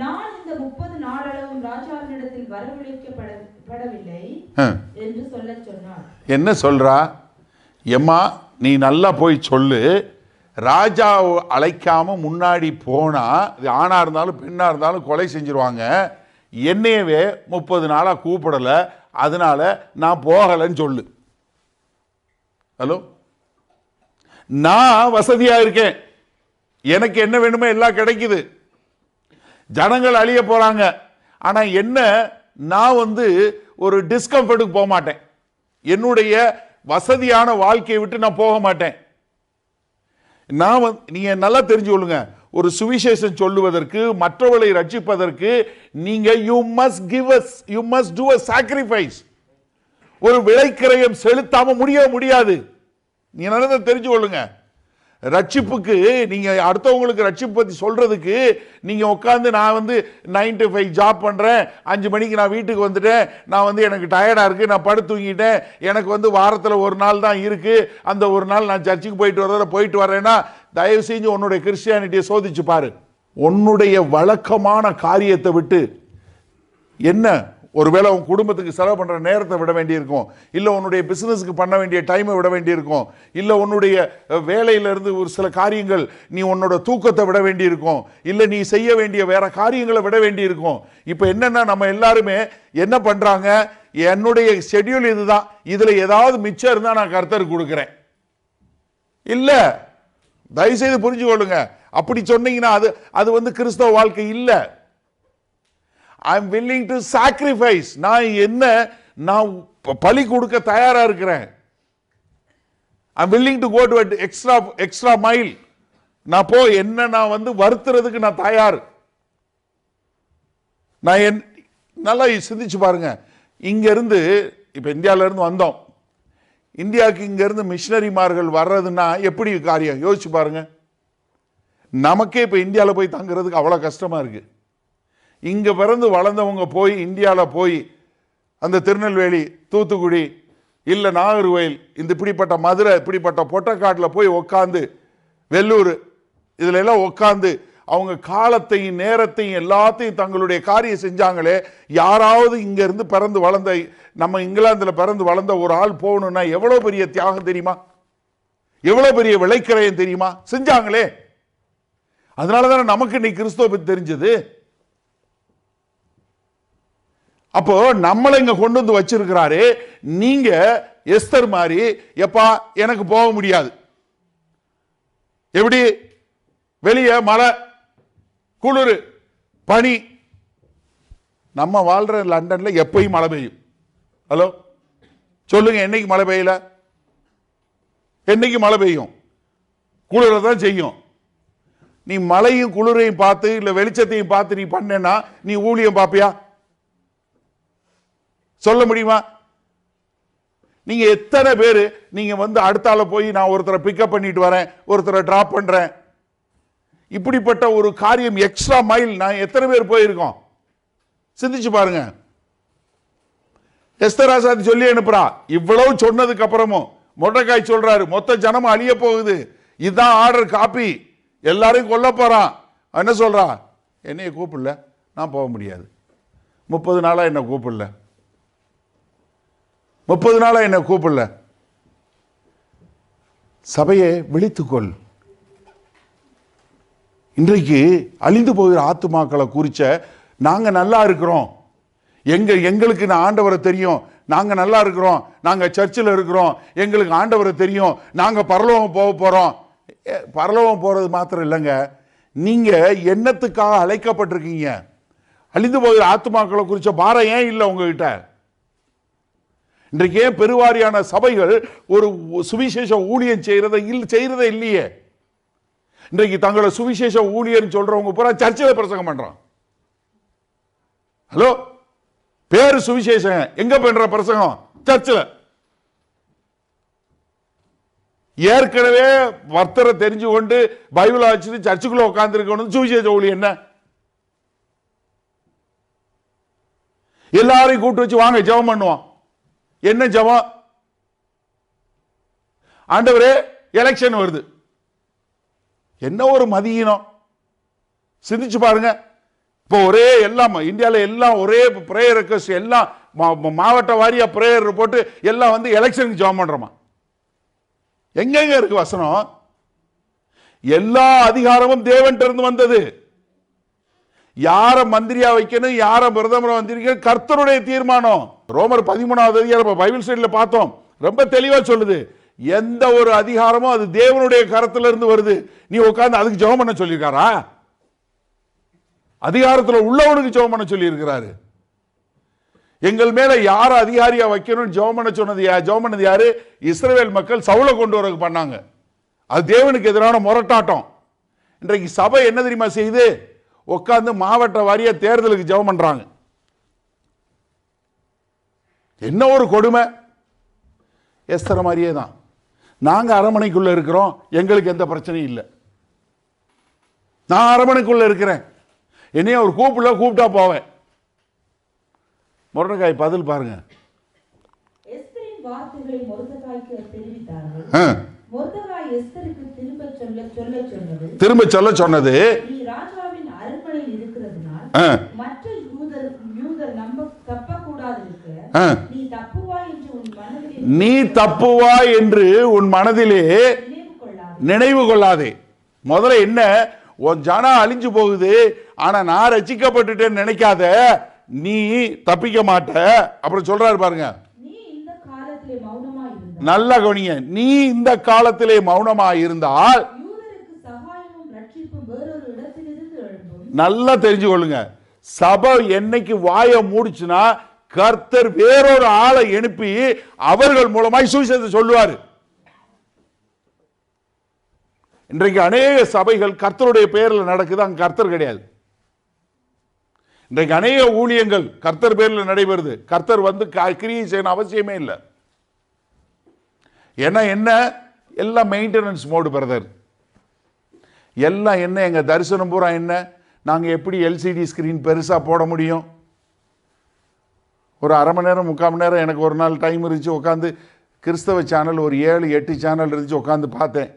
நான் இந்த 30 நாளளவும் ராஜாவினிடத்தில் வரவழைக்கப்படவில்லை என்று சொல்ல சொன்னார். என்ன சொல்றா? எம்மா, நீ நல்லா போய் சொல்லு, ராஜா அழைக்காம முன்னாடி போனா ஆணா இருந்தாலும் பெண்ணா இருந்தாலும் கொலை செஞ்சிருவாங்க. என்னையவே 30 நாளா கூப்பிடல, அதனால நான் போகலன்னு சொல்லு. ஹலோ, நான் வசதியா இருக்கேன், எனக்கு என்ன வேணுமோ எல்லாம் கிடைக்குது, ஜனங்கள் அழிய போறாங்க. ஆனா என்ன, நான் ஒரு டிஸ்கம்ஃபர்ட்டுக்கு போக மாட்டேன், என்னுடைய வசதியான வாழ்க்கையை விட்டு நான் போக மாட்டேன். நான் நீங்க நல்லா தெரிஞ்சு கொள்ளுங்க, ஒரு சுவிசேஷம் சொல்லுவதற்கு, மற்றவர்களை ரட்சிப்பதற்கு நீங்க you must to a sacrifice. ஒரு விலைக்கிரயம் செலுத்தாம முடியாது. நீங்க நல்லா தெரிஞ்சு கொள்ளுங்க. ரட்சிப்புக்கு நீங்க அடுத்தவங்களுக்கு ரட்சிப்பு பத்தி சொல்றதுக்கு நீங்க உட்கார்ந்து நான் 9 to 5 ஜாப் பண்றேன், 5 மணிக்கு நான் வீட்டுக்கு வந்துட்டேன், நான் எனக்கு டயர்டா இருக்கு, நான் படுத்து தூங்கிட்டேன், எனக்கு வாரத்துல ஒரு நாள் தான் இருக்கு, அந்த ஒரு நாள் நான் சர்ச்சுக்கு போயிட்டு வரேன்னா தயவு செஞ்சு உன்னுடைய கிறிஸ்டியானிட்டியை சோதிச்சு பாரு. உன்னுடைய வழக்கமான காரியத்தை விட்டு என்ன, ஒருவேளை உன் குடும்பத்துக்கு செலவு பண்ற நேரத்தை விட வேண்டியிருக்கும், இல்ல உன்னுடைய பிசினஸ்க்கு பண்ண வேண்டிய டைமை விட வேண்டியிருக்கும், இல்ல உன்னுடைய வேலையிலிருந்து ஒரு சில காரியங்கள், நீ உன்னோட தூக்கத்தை விட வேண்டியிருக்கும், இல்ல நீ செய்ய வேண்டிய வேற காரியங்களை விட வேண்டியிருக்கும். இப்ப என்னன்னா, நம்ம எல்லாருமே என்ன பண்றாங்க, என்னுடைய ஷெட்யூல் இதுதான், இதுல ஏதாவது மிச்சம் இருந்தா நான் கர்த்தருக்கு கொடுக்கிறேன். இல்ல, தயவுசெய்து புரிஞ்சு கொள்ளுங்க. அப்படி சொன்னீங்கன்னா அது கிறிஸ்தவ வாழ்க்கை இல்ல. I am willing to sacrifice. நான் பலி கொடுக்க தயாரா இருக்கிறேன். I am willing to go to an extra mile. நான் வருத்துறதுக்கு நான் தயார். நான் நல்லா சிந்திச்சு பாருங்க. இங்க இருந்து இப்ப இந்தியால இருந்து வந்தோம், இந்தியாவுக்கு இங்க இருந்து மிஷனரிமார்கள் வர்றதுன்னா எப்படி காரியம் யோசிச்சு பாருங்க. நமக்கே இப்ப இந்தியாவில் போய் தங்குறதுக்கு அவ்வளவு கஷ்டமா இருக்கு. இங்க பிறந்து வளர்ந்தவங்க போய் இந்தியாவில் போய் அந்த திருநெல்வேலி, தூத்துக்குடி, இல்லை நாகர்கோயில், இந்த இப்படிப்பட்ட மதுரை, இப்படிப்பட்ட பொட்டக்காட்டில் போய் உட்காந்து, வெள்ளூர், இதுல எல்லாம் உட்காந்து அவங்க காலத்தையும் நேரத்தையும் எல்லாத்தையும் தங்களுடைய காரியம் செஞ்சாங்களே. யாராவது இங்க இருந்து பிறந்து வளர்ந்த, நம்ம இங்கிலாந்துல பிறந்து வளர்ந்த ஒரு ஆள் போகணும்னா எவ்வளவு பெரிய தியாகம் தெரியுமா, எவ்வளவு பெரிய விளைக்கரையம் தெரியுமா, செஞ்சாங்களே. அதனாலதானே நமக்கு இன்னைக்கு கிறிஸ்துவ பத்தி தெரிஞ்சது. அப்போ நம்மளை இங்க கொண்டு வந்து வச்சிருக்கிறாரு. நீங்க எஸ்தர் மாதிரி எப்பா எனக்கு போக முடியாது, எப்படி வெளியே மழை, குளிர், பனி. நம்ம வாழ்ற லண்டன்ல எப்பயும் மழை பெய்யும். ஹலோ சொல்லுங்க, என்னைக்கு மழை பெய்யல? என்னைக்கு மழை பெய்யும்? குளிர தான் செய்யும். நீ மழையும் குளிரையும் பார்த்து இல்ல வெளிச்சத்தையும் பார்த்து நீ பண்ணேன்னா நீ ஊழியம் பாப்பியா? சொல்ல முடியுமா? நீங்க எத்தனை பேரு நீங்க வந்து அடுத்தால போய் நான் ஒருத்தரை பிக்கப் பண்ணிட்டு வரேன், ஒருத்தரை டிராப் பண்றேன், இப்படிப்பட்ட ஒரு காரியம் எக்ஸ்ட்ரா மைல் நான் எத்தனை பேர் போயிருக்கோம்? சிந்திச்சு பாருங்க. எஸ்தராசாதி சொல்லி அனுப்புறா. இவ்வளவு சொன்னதுக்கு அப்புறமும் மொர்தெகாய் சொல்றாரு, மொத்த ஜனமும் அழிய போகுது, இதுதான் ஆர்டர் காப்பி, எல்லாரையும் கொல்ல போறான். என்ன சொல்றா? என்னைய கூப்பிடல, நான் போக முடியாது. 30 நாளா என்ன கூப்பிடல, 30 நாளா என்ன கூப்பிடல. சபையை விழித்துக்கொள். இன்றைக்கு அழிந்து போகிற ஆத்துமாக்களை குறிச்ச நாங்க நல்லா இருக்கிறோம், எங்களுக்கு ஆண்டவரை தெரியும், நாங்க நல்லா இருக்கிறோம், நாங்க சர்ச்சில் இருக்கிறோம், எங்களுக்கு ஆண்டவரை தெரியும், நாங்க பரலோகம் போக போறோம். பரலோகம் போறது மாத்திரம் இல்லைங்க, நீங்க என்னத்துக்காக அழைக்கப்பட்டிருக்கீங்க? அழிந்து போகிற ஆத்துமாக்களை குறிச்ச பாரம் ஏன் இல்லை உங்ககிட்ட? இன்றைக்கு ஏன் பெருவாரியான சபைகள் ஒரு சுவிசேஷ ஊழியம் செய்யறதே இல்லையே? இன்றைக்கு தங்களை சுவிசேஷ ஊழியர் சொல்றவங்க பூரா சர்ச்சில் பிரசங்கம் பண்றான். ஹலோ, பேரு சுவிசேஷம், எங்க பண்ற பிரசங்கம்? சர்ச்சில். ஏற்கனவே வர்த்தரை தெரிஞ்சு கொண்டு பைபிள் வச்சுட்டு சர்ச்சுக்குள்ள உட்கார்ந்து இருக்கணும். சுவிசேஷ ஊழியம் என்ன? எல்லாரையும் கூட்டு வச்சு வாங்க ஜெபம் பண்ணுவோம். என்ன ஜெபம்? ஆண்டவரே எலெக்ஷன் வருது. என்ன ஒரு மதியினம்! சிந்திச்சு பாருங்க. இப்போ ஒரே எல்லாம் இந்தியாவில் எல்லாம் ஒரே பிரேயர் ரெக்வெஸ்ட், எல்லாம் மாவட்ட வாரியா பிரேயர் போட்டு எல்லாம் வந்து எலெக்ஷனுக்கு ஜெபம் பண்றோமா? எங்கெங்க இருக்கு வசனம்? எல்லா அதிகாரமும் தேவன்கிட்ட இருந்து வந்தது. யார மந்திரியா வைக்கணும், யார பிரதமரை வந்திருக்க கர்த்தருடைய தீர்மானம். ரோமர் 13வது அதிகாரம் பைபிள் ஸ்டடியில பார்த்தோம், ரொம்ப தெளிவா சொல்லுது. எந்த ஒரு அதிகாரமும் அது தேவனுடைய கரத்துல இருந்து வருது. நீ உட்கார்ந்து அதுக்கு ஜெபம் பண்ண சொல்லியிருக்காரா? அதிகாரத்தில் உள்ளவனுக்கு ஜெபம் பண்ண சொல்லி இருக்கிறாரு. எங்கள் மேல யார அதிகாரியா வைக்கணும் ஜெபம் பண்ண சொன்னது, ஜெபம் பண்ணது யாரு? இஸ்ரவேல் மக்கள் சவுலை கொண்டு வர பண்ணாங்க. அது தேவனுக்கு எதிரான முரட்டாட்டம். இன்றைக்கு சபை என்ன தெரியுமா செய்யுது? உட்கார்ந்து மாவட்ட வாரிய தேர்தலுக்கு ஜெபம் பண்றாங்க. என்ன ஒரு கொடுமை! எஸ்தர் மாதிரியே தான். நாங்க அரமனைக்குள்ள இருக்கிறோம், எங்களுக்கு எந்த பிரச்சனையும் இல்லை. நான் அரமனைக்குள்ள இருக்கிறேன், என்னைய ஒரு கூப்பிட்டா போவேன். மொர்தெகாய் பதில் பாருங்க. எஸ்தரின் வார்த்தைகளை மொர்தெகாய்க்கு தெரிவித்தார்கள். மொர்தெகாய் எஸ்தருக்கு திரும்ப சொல்ல சொன்னது, நீ ராஜாவின் அரண்மனையில் இருக்கிறதுனால் மற்ற யூதர் தப்பக்கூடாதிருக்க நீ தப்புவாய் என்று உன் மனதிலே நினைவு கொள்ளாதே. முதல்ல என்ன, உன் ஜனம் அழிஞ்சு போகுது, ஆனா நான் ரட்சிக்கப்பட்டுட்டேன்னு நினைக்காத, நீ தப்பிக்க மாட்ட. அப்புறம் சொல்றாரு பாருங்க, நல்லா கவனிங்க, நீ இந்த காலத்திலே மௌனமா இருந்தால், நல்லா தெரிஞ்சு கொள்ளுங்க, சபை என்னைக்கு வாயை மூடிச்சுன்னா கர்த்தர் வேறொரு ஆளை எழுப்பி அவர்கள் மூலமாய் சுவிசேஷத்தை சொல்லுவாரு. இன்றைக்கு அநேக சபைகள் கர்த்தருடைய பெயரில் நடக்குது, அங்க கர்த்தர் கிடையாது. இன்றைக்கு அநேக ஊழியங்கள் கர்த்தர் பேரில் நடைபெறுது, கர்த்தர் வந்து கிரியை செய்யணும் அவசியமே இல்லை. ஏன்னா என்ன, எல்லாம் மெயின்டெனன்ஸ் மோடு பிரதர். எல்லாம் என்ன, எங்க தரிசனம் பூரா என்ன, நாங்க எப்படி எல்சிடி ஸ்கிரீன் பெருசா போட முடியும், ஒரு அரை மணி நேரம் 3/4 மணி நேரம் எனக்கு ஒரு நாள் டைம் இருந்துச்சு, உட்காந்து கிறிஸ்தவ சேனல் ஒரு 7-8 சேனல் இருந்துச்சு, உட்காந்து பார்த்தேன்.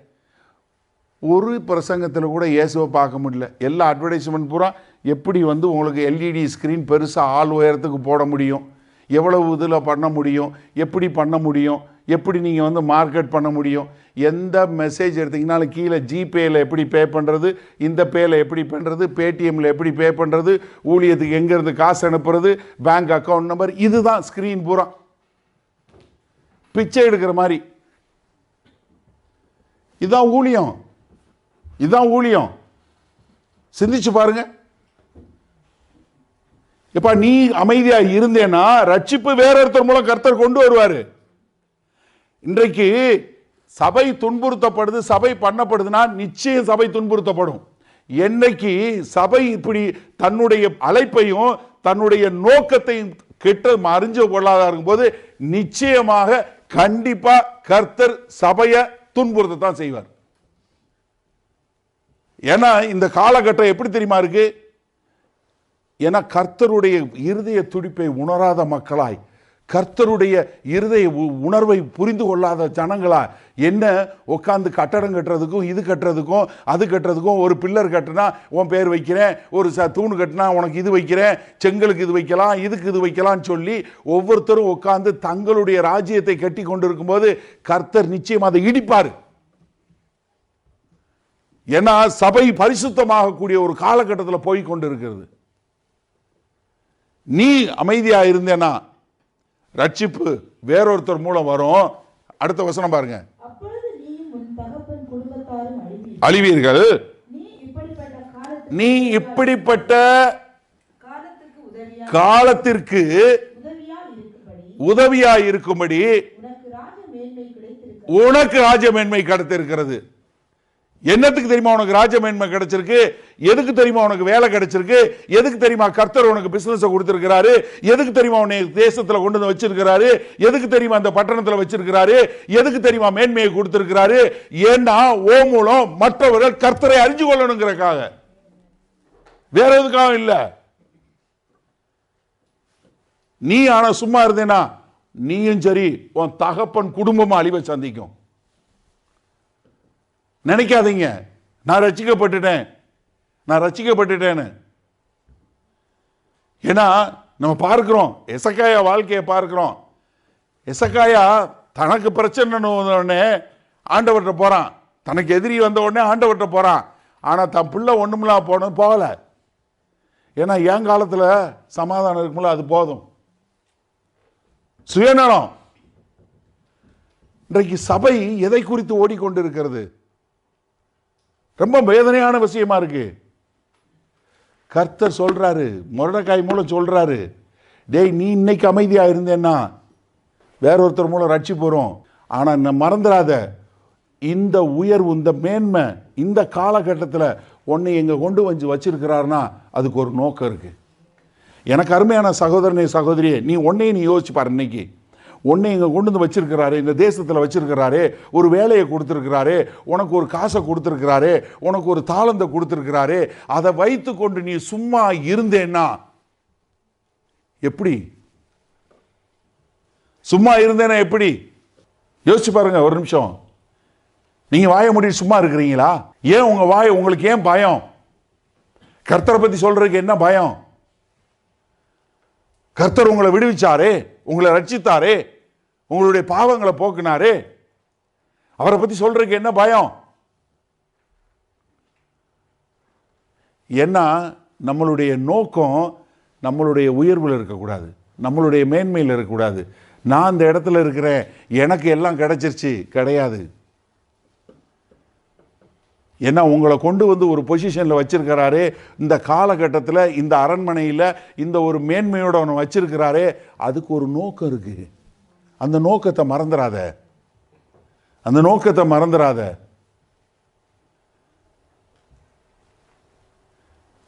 ஒரு பிரசங்கத்தில் கூட இயேசுவை பார்க்க முடியல. எல்லா அட்வர்டைஸ்மெண்ட் பூரா எப்படி வந்து உங்களுக்கு எல்இடி ஸ்க்ரீன் பெருசாக ஆள் உயரத்துக்கு போட முடியும், எவ்வளவு இதில் பண்ண முடியும், எப்படி பண்ண முடியும், எப்படி நீங்கள் வந்து மார்க்கெட் பண்ண முடியும், எந்த மெசேஜ் எடுத்திங்கனாலும் கீழே ஜிபேயில் எப்படி பே பண்ணுறது, இந்த பேயில் எப்படி பண்ணுறது, பேடிஎம்மில் எப்படி பே பண்ணுறது, ஊழியத்துக்கு எங்கேருந்து காசு அனுப்புறது, பேங்க் அக்கௌண்ட் நம்பர், இதுதான் ஸ்க்ரீன் பூரா. பிச்சை எடுக்கிற மாதிரி. இதுதான் ஊழியம், இதுதான் ஊழியம். சிந்திச்சு பாருங்க. எப்பா நீ அமைதியா இருந்தேன்னா ரட்சிப்பு வேற ஒருத்தர் மூலம் கர்த்தர் கொண்டு வருவாரு. இன்றைக்கு சபை துன்புறுத்தப்படுது, சபை பண்ணப்படுதுன்னா நிச்சயம் சபை துன்புறுத்தப்படும். என்னைக்கு சபை இப்படி தன்னுடைய அழைப்பையும் தன்னுடைய நோக்கத்தையும் கெட்ட அறிஞ்சு கொள்ளாத இருக்கும்போது நிச்சயமாக கண்டிப்பா கர்த்தர் சபையை துன்புறுத்தத்தான் செய்வார். ஏன்னா இந்த காலகட்டம் எப்படி தெரியுமா இருக்கு? ஏன்னா கர்த்தருடைய இருதய துடிப்பை உணராத மக்களாய், கர்த்தருடைய இருதய உணர்வை புரிந்து கொள்ளாத ஜனங்களா என்ன உட்காந்து கட்டடம் கட்டுறதுக்கும் இது கட்டுறதுக்கும் அது கட்டுறதுக்கும், ஒரு பில்லர் கட்டினா உன் பேர் வைக்கிறேன், ஒரு தூண் கட்டினா உனக்கு இது வைக்கிறேன், செங்கலுக்கு இது வைக்கலாம், இதுக்கு இது வைக்கலாம்னு சொல்லி ஒவ்வொருத்தரும் உட்காந்து தங்களுடைய ராஜ்யத்தை கட்டி கொண்டிருக்கும் போது கர்த்தர் நிச்சயம் அதை இடிப்பார். ஏன்னா சபை பரிசுத்தமாக கூடிய ஒரு காலகட்டத்தில் போய் கொண்டு இருக்கிறது. நீ அமைதியா இருந்தேன்னா ரட்சிப்பு வேறொருத்தர் மூலம் வரும். அடுத்த வசனம் பாருங்க. அழிவீர்கள், நீ இப்படிப்பட்ட காலத்திற்கு உதவியா இருக்கும்படி உனக்கு ராஜமேன்மை கிடைத்திருக்கிறது. என்னத்துக்கு தெரியுமா உனக்கு ராஜமேன்மை கிடைச்சிருக்கு? எதுக்கு தெரியுமா உனக்கு வேலை கிடைச்சிருக்கு? எதுக்கு தெரியுமா கர்த்தர் உனக்கு பிசினஸ் கொடுத்திருக்கிறாரு? எதுக்கு தெரியுமா உன்னை தேசத்துல கொண்டு வந்து வச்சிருக்கிறாரு? எதுக்கு தெரியுமா அந்த பட்டணத்துல வச்சிருக்கிறாரு? எதுக்கு தெரியுமா மேன்மையை கொடுத்திருக்கிறாரு? ஏன்னா ஓ மூலம் மற்றவர்கள் கர்த்தரை அறிஞ்சு கொள்ளணுங்கிறக்காக, வேற எதுக்காக இல்ல. நீ ஆனா சும்மா இருந்தேனா நீயும் சரி உன் தகப்பன் குடும்பமா அழிவை சந்திக்கும். நினைக்காதீங்க நான் ரட்சிக்கப்பட்டுட்டேன்னு. ஏன்னா நம்ம பார்க்கிறோம், எசக்காயா வாழ்க்கையை பார்க்கிறோம். எசக்காயா தனக்கு பிரச்சனை உடனே ஆண்டவர்கிட்ட போறான், தனக்கு எதிரி வந்த உடனே ஆண்டவர்கிட்ட போறான். ஆனா தன் பிள்ளை ஒண்ணுமில்லா போகல. ஏன்னா என் காலத்துல சமாதானம் இருக்கும்ல, அது போதும். சுயநலம். இன்றைக்கு சபை எதை குறித்து ஓடிக்கொண்டிருக்கிறது? ரொம்ப வேதனையான விஷயமா இருக்கு. கர்த்தர் சொல்றாரு, மொர்தெகாய் மூலம் சொல்றாரு, டேய் நீ இன்னைக்கு அமைதியா இருந்தேன்னா வேறொருத்தர் மூலம் ரட்சிப்பு வரும். ஆனா மறந்துடாத, இந்த உயர்வு இந்த மேன்மை இந்த காலகட்டத்தில் உன்னை எங்க கொண்டு வந்து வச்சிருக்கிறாருன்னா அதுக்கு ஒரு நோக்கம் இருக்கு. எனக்கு அருமையான சகோதரனே சகோதரியே, நீ உன்னையும் நீ யோசிச்சு பாரு. இன்னைக்கு உன்னை இங்கே கொண்டு வந்து வச்சிருக்கிறாரு, இந்த தேசத்தில் வச்சிருக்கிறாரு, ஒரு வேலையை கொடுத்துருக்கிறாரு, உனக்கு ஒரு காசை கொடுத்துருக்கிறாரு, உனக்கு ஒரு தாளந்தை கொடுத்துருக்கிறாரு. அதை வைத்து கொண்டு நீ சும்மா இருந்தேன்னா எப்படி? சும்மா இருந்தேன்னா எப்படி? யோசிச்சு பாருங்க ஒரு நிமிஷம். நீங்க வாய மூடி சும்மா இருக்கிறீங்களா? ஏன் உங்க வாய், உங்களுக்கு ஏன் பயம்? கர்த்தரை பத்தி சொல்றதுக்கு என்ன பயம்? கர்த்தர் உங்களை விடுவிச்சாரே, உங்களை ரட்சித்தாரே, உங்களுடைய பாவங்களை போக்குனாரே, அவரை பத்தி சொல்றதுக்கு என்ன பயம்? ஏன்னா நம்மளுடைய நோக்கம் நம்மளுடைய உயர்வில் இருக்கக்கூடாது, நம்மளுடைய மேன்மையில் இருக்கக்கூடாது. நான் இந்த இடத்துல இருக்கிறேன், எனக்கு எல்லாம் கிடைச்சிருச்சு, கிடையாது. ஏன்னா உங்களை கொண்டு வந்து ஒரு பொசிஷனில் வச்சிருக்கிறாரே, இந்த காலகட்டத்தில் இந்த அரண்மனையில் இந்த ஒரு மேன்மையோட ஒன்று வச்சிருக்கிறாரே, அதுக்கு ஒரு நோக்கம் இருக்கு. அந்த நோக்கத்தை மறந்துடாத, அந்த நோக்கத்தை மறந்துடாத.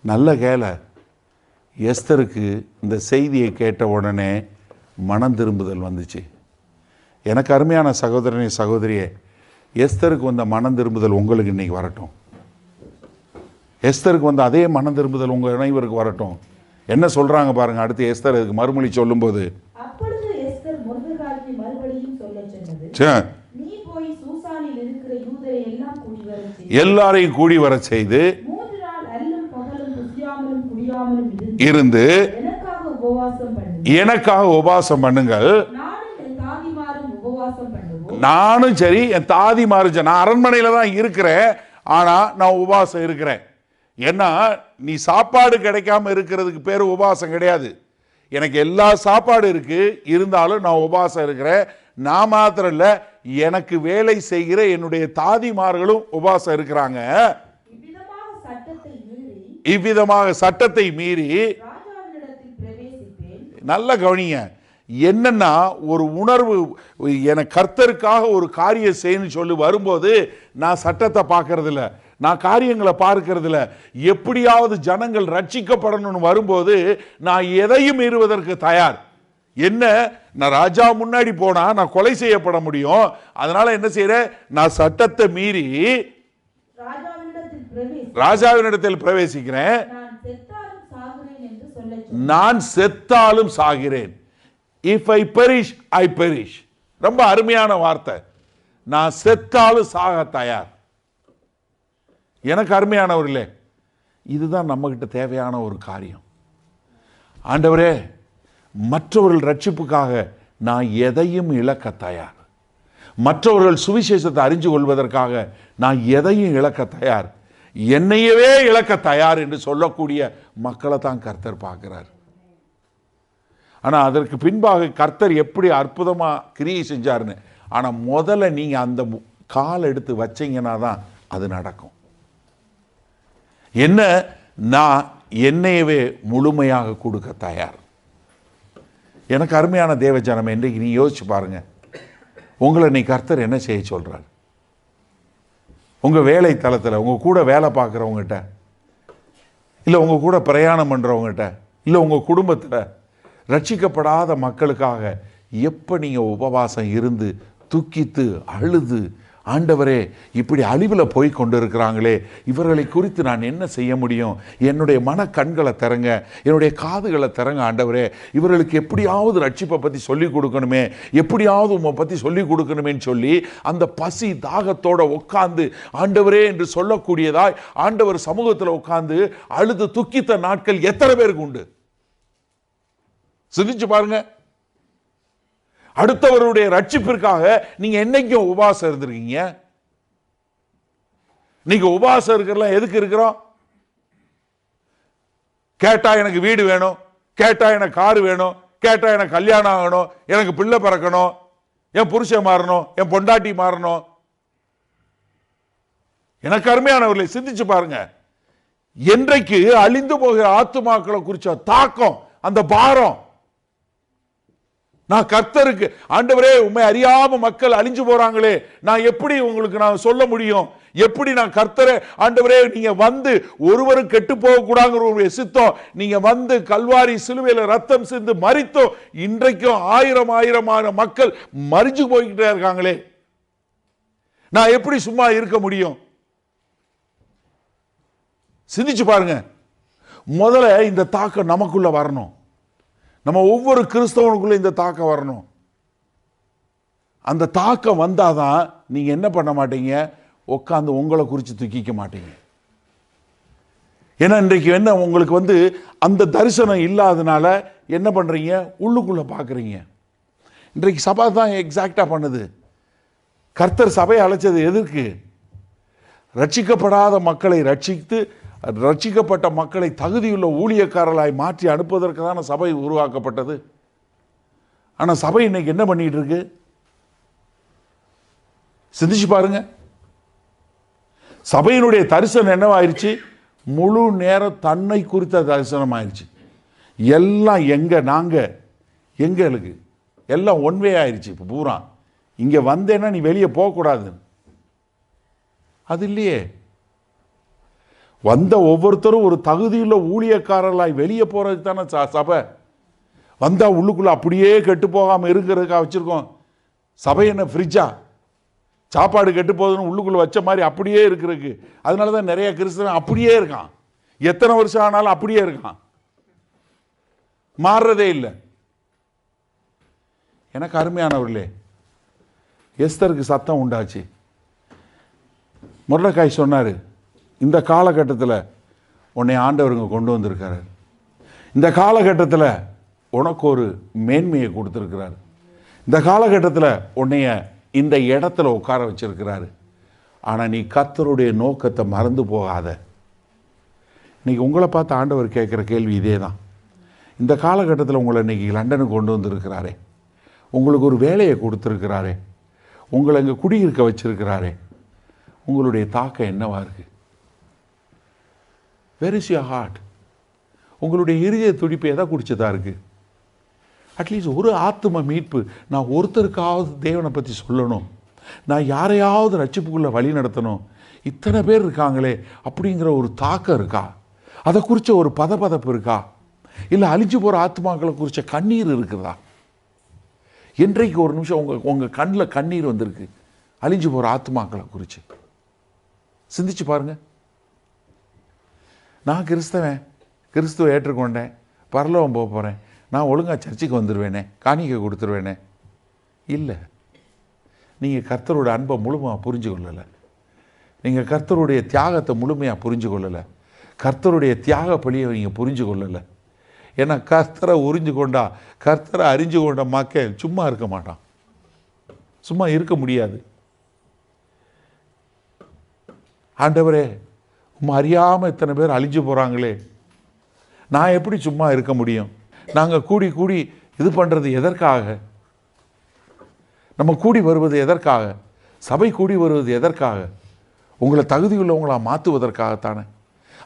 நல்ல கேள, எஸ்தருக்கு இந்த செய்தியை கேட்ட உடனே மனம் திரும்புதல் வந்துச்சு. எனக்கு அருமையான சகோதரனே சகோதரியே, எஸ்தருக்கு வந்த மனம் திரும்புதல் உங்களுக்கு இன்னைக்கு வரட்டும். எஸ்தருக்கு வந்த அதே மனம் திரும்புதல் உங்கள் அனைவருக்கு வரட்டும். என்ன சொல்றாங்க பாருங்க அடுத்து எஸ்தர் இதுக்கு மறுமொழி சொல்லும்போது, அப்பொழுது எஸ்தர் மொர்தெகாய்க்கு மறுபடியும் சொல்லச் சொன்னது, நீ போய் சூசானில் இருக்கிற யூதரை எல்லாம் கூடி வரச் செய். எல்லாரையும் கூடி வர செய்து 3 நாள் அல்லும் பகலும் புசியாமலும் குடியாமலும் இருந்து எனக்காக உபவாசம் பண்ணுங்கள். எனக்காக உபவாசம் பண்ணுங்கள். நானும் என் தாதிமாரும் உபவாசம் பண்ணுவோம். நானும் சரி, என் தாதிமாரும் சரி. நான் அரண்மனையில தான் இருக்கிறேன், ஆனா நான் உபவாசம் இருக்கிறேன். ஏன்னா நீ சாப்பாடு கிடைக்காம இருக்கிறதுக்கு பேரு உபவாசம் கிடையாது. எனக்கு எல்லா சாப்பாடு இருக்கு, இருந்தாலும் நான் உபவாசம் இருக்கிறேன். நான் மாத்திரம் இல்ல, எனக்கு வேலை செய்கிற என்னுடைய தாதிமார்களும் உபவாசம் இருக்கிறாங்க. இவ்விதமாக சட்டத்தை மீறி நல்ல கவனிங்க. என்னன்னா ஒரு உணர்வு, என கர்த்தருக்காக ஒரு காரியம் செய்யணும்னு சொல்லி வரும்போது நான் சட்டத்தை பார்க்கறது இல்லை, நான் காரியங்களை பார்க்கறது இல்லை. எப்படியாவது ஜனங்கள் ரட்சிக்கப்படணும்னு வரும்போது நான் எதையும் மீறுவதற்கு தயார். என்ன, நான் ராஜா முன்னாடி போனா நான் கொலை செய்யப்பட முடியும். அதனால என்ன செய்யறேன், நான் சட்டத்தை மீறி ராஜாவினிடத்தில் பிரவேசிக்கிறேன். நான் செத்தாலும் சாகிறேன். If I perish I perish. ரொம்ப அருமையான வார்த்தை. நான் செத்தாலும் சாக தயார். எனக்கு அருமையானவர்களே, இதுதான் நம்ம கிட்ட தேவையான ஒரு காரியம். ஆண்டவரே, மற்றவர்கள் ரட்சிப்புக்காக நான் எதையும் இழக்க தயார். மற்றவர்கள் சுவிசேஷத்தை அறிஞ்சு கொள்வதற்காக நான் எதையும் இழக்க தயார். என்னையவே இழக்க தயார் என்று சொல்லக்கூடிய மக்களை தான் கர்த்தர் பார்க்கிறார். ஆனால் அதற்கு பின்பாக கர்த்தர் எப்படி அற்புதமாக கிரியை செஞ்சாருன்னு. ஆனால் முதல்ல நீங்கள் அந்த கால் எடுத்து வச்சீங்கன்னா தான் அது நடக்கும். என்ன, நான் என்னையவே முழுமையாக கொடுக்க தயார். எனக்கு அருமையான தேவஜனம், இன்றைக்கு நீ யோசிச்சு பாருங்க, உங்களை நீ கர்த்தர் என்ன செய்ய சொல்றார்? உங்க வேலை தளத்தில், உங்க கூட வேலை பார்க்குறவங்ககிட்ட, இல்லை உங்க கூட பிரயாணம் பண்றவங்ககிட்ட, இல்லை உங்க குடும்பத்தில் ரட்சிக்கப்படாத மக்களுக்காக எப்போ நீங்கள் உபவாசம் இருந்து துக்கித்து அழுது, ஆண்டவரே இப்படி அழிவில் போய் கொண்டு இருக்கிறாங்களே, இவர்களை குறித்து நான் என்ன செய்ய முடியும்? என்னுடைய மன கண்களை திறங்க, என்னுடைய காதுகளை திறங்க ஆண்டவரே. இவர்களுக்கு எப்படியாவது ரட்சிப்பை பற்றி சொல்லிக் கொடுக்கணுமே, எப்படியாவது உம்மை பற்றி சொல்லிக் கொடுக்கணுமேன்னு சொல்லி அந்த பசி தாகத்தோட உட்கார்ந்து ஆண்டவரே என்று சொல்லக்கூடியதாய் ஆண்டவர் சமூகத்தில் உட்கார்ந்து அழுது துக்கித்த நாட்கள் எத்தனை பேருக்கு உண்டு? சிந்திச்சு பாருங்க. அடுத்தவருடைய ரட்சிப்பிற்காக நீங்க என்னைக்கும் உபவாசம் இருந்திருக்கீங்க? நீங்க உபவாசம் இருக்கிறலாம் எதுக்கு இருக்கிறோம்? கேட்டா எனக்கு வீடு வேணும், கேட்டா எனக்கு காரு வேணும், கேட்டா எனக்கு கல்யாணம் ஆகணும், எனக்கு பிள்ளை பிறக்கணும், என் புருஷன் மாறணும், என் பொண்டாட்டி மாறணும். எனக்கு அருமையானவர்களை சிந்திச்சு பாருங்க. என்றைக்கு அழிந்து போகிற ஆத்துமாக்களை குறிச்ச தாக்கம், அந்த பாரம், நான் கர்த்தருக்கு ஆண்டவரே உண்மை அறியாம மக்கள் அழிஞ்சு போறாங்களே, நான் எப்படி உங்களுக்கு நான் சொல்ல முடியும்? எப்படி நான் கர்த்தரே ஆண்டவரே நீங்க வந்து ஒருவரும் கெட்டு போக கூடாதுங்கிற சித்தம், நீங்க வந்து கல்வாரி சிலுவையில ரத்தம் சிந்து மரித்தோம், இன்றைக்கும் ஆயிரமான மக்கள் மரிஞ்சு போய்கிட்டே இருக்காங்களே, நான் எப்படி சும்மா இருக்க முடியும்? சிந்திச்சு பாருங்க. முதல்ல இந்த தாக்கம் நமக்குள்ள வரணும். நம்ம ஒவ்வொரு கிறிஸ்தவனுக்குள்ள இந்த தாக்கம் வரணும். அந்த தாக்கம் வந்தாதான் நீங்க என்ன பண்ண மாட்டீங்க, உட்காந்து உங்களை குறித்து துக்கிக்க மாட்டீங்க. ஏன்னா இன்றைக்கு என்ன, உங்களுக்கு அந்த தரிசனம் இல்லாதனால என்ன பண்றீங்க, உள்ளுக்குள்ள பாக்குறீங்க. இன்றைக்கு சபை தான் எக்ஸாக்டா பண்ணுது. கர்த்தர் சபையை அழைச்சது எதற்கு? ரட்சிக்கப்படாத மக்களை ரட்சித்து ரட்சிக்கப்பட்ட மக்களை தகுதியுள்ள ஊழியக்காரர்களாய் மாற்றி அனுப்புவதற்கு தான சபை உருவாக்கப்பட்டது. ஆனால் சபை இன்னைக்கு என்ன பண்ணிட்டு இருக்கு? சிந்திச்சு பாருங்க. சபையினுடைய தரிசனம் என்னவாயிருச்சு? முழு நேரம் தன்னை குறித்த தரிசனம் ஆயிடுச்சு. எல்லாம் நாங்க எங்களுக்கு எல்லாம் ஒன்வே ஆயிடுச்சு. இப்போ பூரா இங்கே வந்தேன்னா நீ வெளியே போகக்கூடாது, அது இல்லையே. வந்த ஒவ்வொருத்தரும் ஒரு தகுதியுள்ள ஊழியக்காரர்களாய் வெளியே போறது தானே சபை. வந்தா உள்ளுக்குள்ள அப்படியே கெட்டு போகாம இருக்கிறதுக்காக வச்சிருக்கோம். சபை என்ன ஃப்ரிட்ஜா? சாப்பாடு கெட்டு போகுதுன்னு உள்ளுக்குள்ள வச்ச மாதிரி அப்படியே இருக்கிறதுக்கு. அதனாலதான் நிறைய கிறிஸ்தவன் அப்படியே இருக்கான். எத்தனை வருஷம் ஆனாலும் அப்படியே இருக்கான், மாறுறதே இல்லை. எனக்கு அருமையானவர்களே, எஸ்தருக்கு சத்தம் உண்டாச்சு. மொர்தெகாய் சொன்னார், இந்த காலகட்டத்தில் உன்னை ஆண்டவருங்க கொண்டு வந்திருக்காரு, இந்த காலகட்டத்தில் உனக்கு ஒரு மேன்மையை கொடுத்துருக்கிறாரு, இந்த காலகட்டத்தில் உன்னைய இந்த இடத்துல உட்கார வச்சிருக்கிறாரு. ஆனால் நீ கர்த்தருடைய நோக்கத்தை மறந்து போகாத. இன்னைக்கு உங்களை பார்த்து ஆண்டவர் கேட்குற கேள்வி இதே தான். இந்த காலகட்டத்தில் உங்களை இன்னைக்கு லண்டனுக்கு கொண்டு வந்திருக்கிறாரே, உங்களுக்கு ஒரு வேலையை கொடுத்துருக்கிறாரே, உங்களை இங்கே குடியிருக்க வச்சிருக்கிறாரே, உங்களுடைய தாக்கம் என்னவா இருக்கு? Where is your heart? உங்களுடைய இருதய துடிப்பு எதை குடிச்சதா இருக்கு? அட்லீஸ்ட் ஒரு ஆத்ம மீட்பு, நான் ஒருத்தருக்காவது தேவனை பற்றி சொல்லணும், நான் யாரையாவது ரட்சிப்புக்குள்ளே வழி நடத்தணும், இத்தனை பேர் இருக்காங்களே அப்படிங்கிற ஒரு தாக்கம் இருக்கா? அதை குறித்த ஒரு பதப்பதப்பு இருக்கா? இல்லை அழிஞ்சு போகிற ஆத்மாக்களை குறித்த கண்ணீர் இருக்குதா? இன்றைக்கு ஒரு நிமிஷம் உங்கள் கண்ணில் கண்ணீர் வந்திருக்கு அழிஞ்சு போகிற ஆத்மாக்களை குறித்து சிந்திச்சு பாருங்க. நான் கிறிஸ்தவன், கிறிஸ்துவை ஏற்றுக்கொண்டேன், பரலோகம் போக போகிறேன், நான் ஒழுங்காக சர்ச்சுக்கு வந்துடுவேனே, காணிக்கை கொடுத்துருவேனே? இல்லை, நீங்கள் கர்த்தரோட அன்பை முழுமையாக புரிஞ்சு கொள்ளலை, நீங்கள் கர்த்தருடைய தியாகத்தை முழுமையாக புரிஞ்சு கொள்ளலை, கர்த்தருடைய தியாக பலியை நீங்கள் புரிஞ்சு கொள்ளலை. ஏன்னா கர்த்தரை உறிஞ்சு கொண்டா, கர்த்தரை அறிஞ்சு கொண்ட மக்கள் சும்மா இருக்க மாட்டான், சும்மா இருக்க முடியாது. ஆண்டவரே, அறியாமல் இத்தனை பேர் அழிஞ்சு போகிறாங்களே, நான் எப்படி சும்மா இருக்க முடியும்? நாங்கள் கூடி கூடி இது பண்ணுறது எதற்காக? நம்ம கூடி வருவது எதற்காக? சபை கூடி வருவது எதற்காக? உங்களை தகுதியுள்ளவங்களாக மாற்றுவதற்காகத்தானே.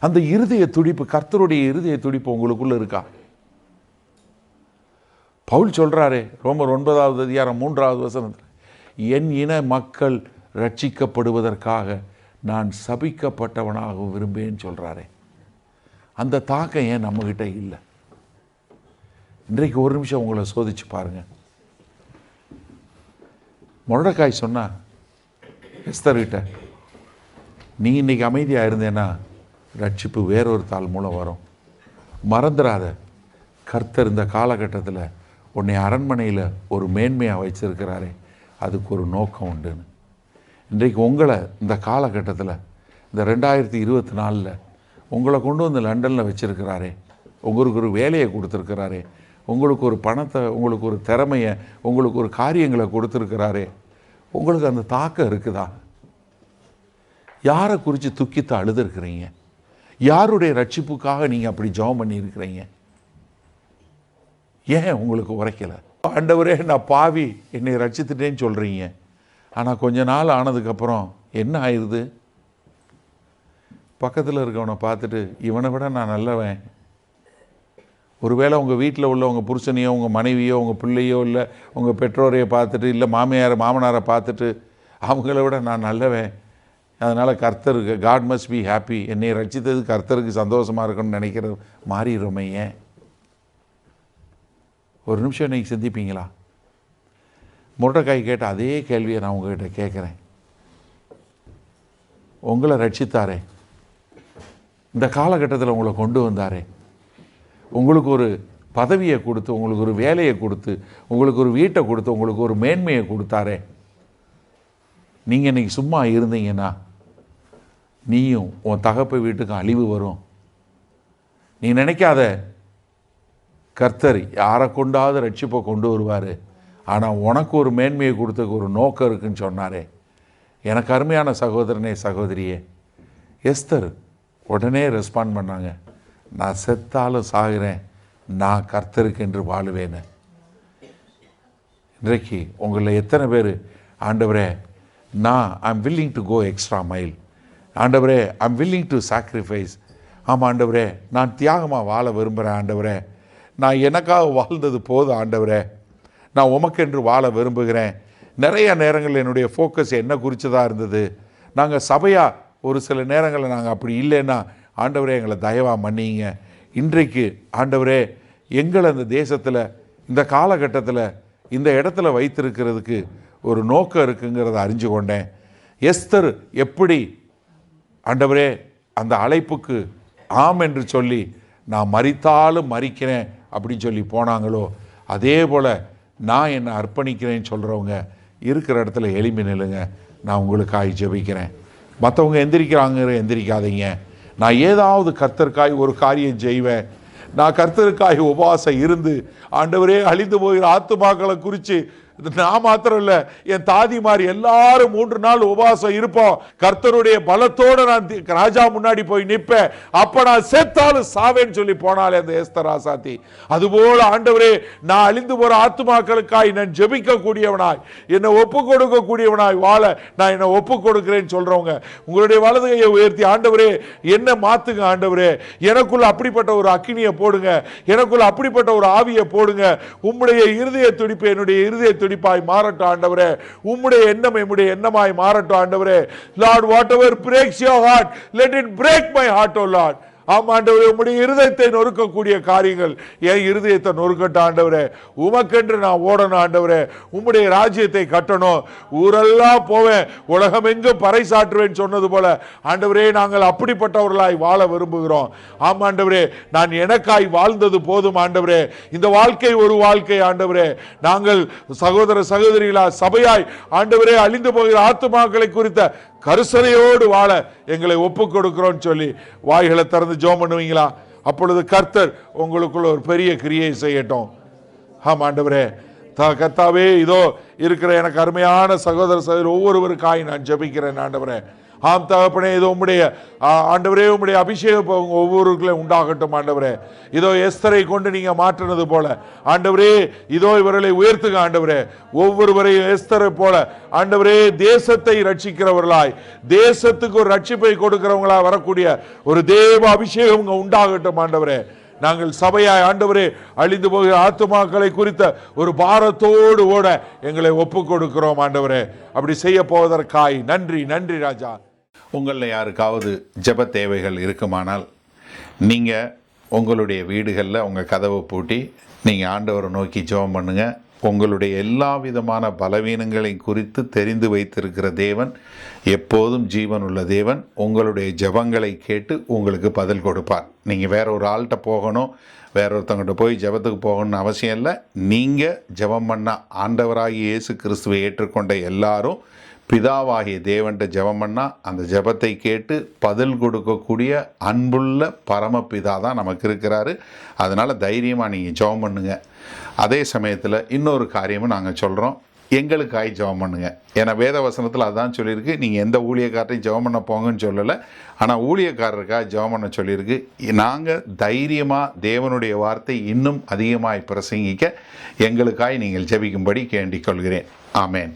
அந்த இருதய துடிப்பு, கர்த்தருடைய இருதய துடிப்பு உங்களுக்குள்ள இருக்கா? பவுல் சொல்கிறாரே, ரோமர் 9வது அதிகாரம் 3வது வசனத்தில், என் இன மக்கள் ரட்சிக்கப்படுவதற்காக நான் சபிக்கப்பட்டவனாக விரும்பேன்னு சொல்கிறாரே. அந்த தாக்கம் ஏன் நம்மகிட்ட இல்லை? இன்றைக்கு ஒரு நிமிஷம் உங்களை சோதிச்சு பாருங்கள். மொர்தெகாய் சொன்னா எஸ்தர்கிட்ட, நீ இன்னைக்கு அமைதியாக இருந்தேன்னா ரட்சிப்பு வேறொரு தாள் மூலம் வரும். மறந்துடாத, கர்த்தர் இந்த காலகட்டத்தில் உன்னை அரண்மனையில் ஒரு மேன்மையாக வச்சிருக்கிறாரே, அதுக்கு ஒரு நோக்கம் உண்டுன்னு. இன்றைக்கு உங்களை இந்த காலகட்டத்தில், இந்த 2024 உங்களை கொண்டு வந்து லண்டனில் வச்சுருக்கிறாரே, உங்களுக்கு ஒரு வேலையை கொடுத்துருக்கிறாரே, உங்களுக்கு ஒரு பணத்தை, உங்களுக்கு ஒரு திறமையை, உங்களுக்கு ஒரு காரியங்களை கொடுத்துருக்கிறாரே, உங்களுக்கு அந்த தாக்கம் இருக்குதா? யாரை குறித்து துக்கித்து அழுதுருக்கிறீங்க? யாருடைய ரட்சிப்புக்காக நீங்கள் அப்படி ஜெபம் பண்ணியிருக்கிறீங்க? ஏன் உங்களுக்கு உரைக்கலை? ஆண்டவரே, நான் பாவி, என்னை ரட்சித்துட்டேன்னு சொல்கிறீங்க. ஆனால் கொஞ்ச நாள் ஆனதுக்கப்புறம் என்ன ஆயிடுது? பக்கத்தில் இருக்கவனை பார்த்துட்டு, இவனை விட நான் நல்லவன். ஒருவேளை உங்கள் வீட்டில் உள்ள உங்கள் புருஷனையோ, உங்கள் மனைவியோ, உங்கள் பிள்ளையோ, இல்லை உங்கள் பெற்றோரையை பார்த்துட்டு, இல்லை மாமனாரை பார்த்துட்டு, அவங்கள விட நான் நல்லவன், அதனால் கர்த்தருக்கு, காட் மஸ்ட் பி ஹாப்பி, என்னை ரட்சித்தது கர்த்தருக்கு சந்தோஷமாக இருக்கணும்னு நினைக்கிறது மாறிடுமே. ஏன்? ஒரு நிமிஷம் இன்றைக்கி சிந்திப்பீங்களா? மொர்தெகாய் கேட்ட அதே கேள்வியை நான் உங்கள்கிட்ட கேட்குறேன். உங்களை ரட்சித்தாரே, இந்த காலகட்டத்தில் உங்களை கொண்டு வந்தாரே, உங்களுக்கு ஒரு பதவியை கொடுத்து, உங்களுக்கு ஒரு வேலையை கொடுத்து, உங்களுக்கு ஒரு வீட்டை கொடுத்து, உங்களுக்கு ஒரு மேன்மையை கொடுத்தாரே, நீங்கள் இன்றைக்கி சும்மா இருந்தீங்கன்னா நீயும் உன் தகப்ப வீட்டுக்கும் அழிவு வரும். நீ நினைக்காத, கர்த்தர் யாரை கொண்டாவது ரட்சிப்பை கொண்டு வருவார், ஆனால் உனக்கு ஒரு மேன்மையை கொடுத்ததுக்கு ஒரு நோக்கம் இருக்குன்னு சொன்னாரே. எனக்கு அருமையான சகோதரனே, சகோதரியே, எஸ்தர் உடனே ரெஸ்பாண்ட் பண்ணாங்க, நான் செத்தாலும் சாகிறேன், நான் கர்த்தருக்கு என்று வாழுவேன்னு. இன்றைக்கு உங்களில் எத்தனை பேர், ஆண்டவரே நான் I'm willing to go extra mile, ஆண்டவரே ஐம் வில்லிங் டு சாக்ரிஃபைஸ், ஆமாம் ஆண்டவரே நான் தியாகமாக வாழ விரும்புகிறேன், ஆண்டவரே நான் எனக்காக வாழ்ந்தது போதும், ஆண்டவரே நான் உமக்கென்று வாழ விரும்புகிறேன். நிறைய நேரங்கள் என்னுடைய ஃபோக்கஸ் என்ன குறித்ததாக இருந்தது, நாங்கள் சபையாக ஒரு சில நேரங்களில் நாங்கள் அப்படி இல்லைன்னா ஆண்டவரே எங்களை தயவாக மன்னிங்க. இன்றைக்கு ஆண்டவரே எங்களை அந்த தேசத்தில், இந்த காலகட்டத்தில், இந்த இடத்துல வைத்திருக்கிறதுக்கு ஒரு நோக்கம் இருக்குங்கிறத அறிஞ்சு கொண்டேன். எஸ்தர் எப்படி ஆண்டவரே அந்த அழைப்புக்கு ஆம் என்று சொல்லி நான் மரித்தாலும் மரிக்கிறேன் அப்படின்னு சொல்லி போனாங்களோ, அதே போல் நான் என்னை அர்ப்பணிக்கிறேன்னு சொல்கிறவங்க இருக்கிற இடத்துல எளிமை நில்லுங்க. நான் உங்களுக்காய் ஜெபிக்கிறேன். மற்றவங்க எந்திரிக்காதீங்க. நான் ஏதாவது கர்த்தருக்காய் ஒரு காரியம் செய்வேன். நான் கர்த்தருக்காய் உபவாசம் இருந்து ஆண்டவரே அழிந்து போகிற ஆத்துமாக்களை குறித்து நான் மாத்திரம் இல்லை, என் தாதிமார் எல்லாரும் 3 நாள் உபவாசம் இருப்போம். கர்த்தருடைய பலத்தோடு நான் ராஜா முன்னாடி போய் நிற்பேன். அப்ப நான் செத்தாலும் சாவேன்னு சொல்லி போனாலே அந்த எஸ்தர் ராசாத்தி. அதுபோல ஆண்டவரே, நான் அழிந்து போற ஆத்துமாக்களுக்காய் நான் ஜெபிக்க கூடியவனாய், என்னை ஒப்பு கொடுக்க கூடியவனாய் வாழ நான் என்னை ஒப்பு கொடுக்கிறேன்னு சொல்றவங்க உங்களுடைய வலது கையை உயர்த்தி, ஆண்டவரே என்ன மாத்துங்க, ஆண்டவரே எனக்குள்ள அப்படிப்பட்ட ஒரு அக்கினியை போடுங்க, எனக்குள்ள அப்படிப்பட்ட ஒரு ஆவியை போடுங்க. உம்முடைய இருதய துடிப்பு என்னுடைய இருதய துடிப்பாய் மாறட்டும் ஆண்டவரே. உம்முடைய எண்ணம் என்னுடைய எண்ணமாய் மாறட்டும் ஆண்டவரே. Lord, whatever breaks your heart, let it break my heart, oh Lord. ஆமாண்டவரே, உம்முடைய இருதயத்தை நொறுக்கக்கூடிய காரியங்கள் என் இருதயத்தை நொறுக்கட்டும் ஆண்டவரே. உமக்கென்று நான் ஓடணும் ஆண்டவரே. உம்முடைய ராஜ்யத்தை கட்டணும். ஊரெல்லாம் போவேன், உலகம் எங்கும் பறைசாற்றுவேன் சொன்னது போல ஆண்டவரே, நாங்கள் அப்படிப்பட்டவர்களாய் வாழ விரும்புகிறோம். ஆமாண்டவரே, நான் எனக்காய் வாழ்ந்தது போதும் ஆண்டவரே. இந்த வாழ்க்கை ஒரு வாழ்க்கை ஆண்டவரே. நாங்கள் சகோதர சகோதரிகளா சபையாய் ஆண்டவரே அழிந்து போகிற ஆத்துமாக்களை குறித்த கருசனையோடு வாழ எங்களை ஒப்பு கொடுக்கிறோம் சொல்லி வாய்களை திறந்து ஜெபம் பண்ணுவீங்களா? அப்பொழுது கர்த்தர் உங்களுக்குள்ள ஒரு பெரிய கிரியை செய்யட்டும். ஆண்டவரே, கர்த்தாவே, இதோ இருக்கிற எனக்கு அருமையான சகோதர சகோதரி ஒவ்வொருவருக்காய் நான் ஜெபிக்கிறேன் ஆண்டவரே. ஆம் தகப்பனே, இதோ உம்முடைய ஆண்டவரே உம்முடைய அபிஷேகம் ஒவ்வொருவர்களையும் உண்டாகட்டும் ஆண்டவரே. இதோ எஸ்தரை கொண்டு நீங்க மாற்றினது போல ஆண்டவரே, இதோ இவர்களை உயர்த்துங்க ஆண்டவரே. ஒவ்வொருவரையும் எஸ்தரை போல ஆண்டவரே தேசத்தை ரட்சிக்கிறவர்களாய், தேசத்துக்கு ஒரு ரட்சிப்பை கொடுக்கிறவங்களா வரக்கூடிய ஒரு தேவ அபிஷேகம் உண்டாகட்டும் ஆண்டவரே. நாங்கள் சபையாய் ஆண்டவரே அழிந்து போகிற ஆத்துமாக்களை குறித்த ஒரு பாரத்தோடு ஓட எங்களை ஒப்பு கொடுக்கிறோம் ஆண்டவரே. அப்படி செய்ய போவதற்காய் நன்றி. நன்றி ராஜா. உங்களில் யாருக்காவது ஜெப தேவைகள் இருக்குமானால் நீங்கள் உங்களுடைய வீடுகளில் உங்கள் கதவை பூட்டி நீங்கள் ஆண்டவரை நோக்கி ஜெபம் பண்ணுங்கள். உங்களுடைய எல்லா விதமான பலவீனங்களை குறித்து தெரிந்து வைத்திருக்கிற தேவன், எப்போதும் ஜீவன் உள்ள தேவன், உங்களுடைய ஜெபங்களை கேட்டு உங்களுக்கு பதில் கொடுப்பார். நீங்கள் வேற ஒரு ஆள்கிட்ட போகணும், வேற ஒருத்தவங்கிட்ட போய் ஜெபத்துக்கு போகணும்னு அவசியம் இல்லை. நீங்கள் ஜெபம் பண்ண ஆண்டவராகிய இயேசு கிறிஸ்துவை ஏற்றுக்கொண்ட எல்லாரும் பிதாவாகிய தேவன்கிட்ட ஜெபம் பண்ணால் அந்த ஜெபத்தை கேட்டு பதில் கொடுக்கக்கூடிய அன்புள்ள பரமபிதா தான் நமக்கு இருக்கிறாரு. அதனால் தைரியமாக நீங்கள் ஜெபம் பண்ணுங்க. அதே சமயத்தில் இன்னொரு காரியமும் நாங்கள் சொல்கிறோம், எங்களுக்காய் ஜெபம் பண்ணுங்க. ஏன்னா வேத வசனத்தில் அதான் சொல்லியிருக்கு, நீங்கள் எந்த ஊழியக்காரரையும் ஜெபம் பண்ண போங்கன்னு சொல்லலை, ஆனால் ஊழியக்காரருக்காக ஜெபம் பண்ண சொல்லியிருக்கு. நாங்கள் தைரியமாக தேவனுடைய வார்த்தை இன்னும் அதிகமாக பிரசங்கிக்க எங்களுக்காய் நீங்கள் ஜெபிக்கும்படி கேண்டிக் கொள்கிறேன். ஆமேன்.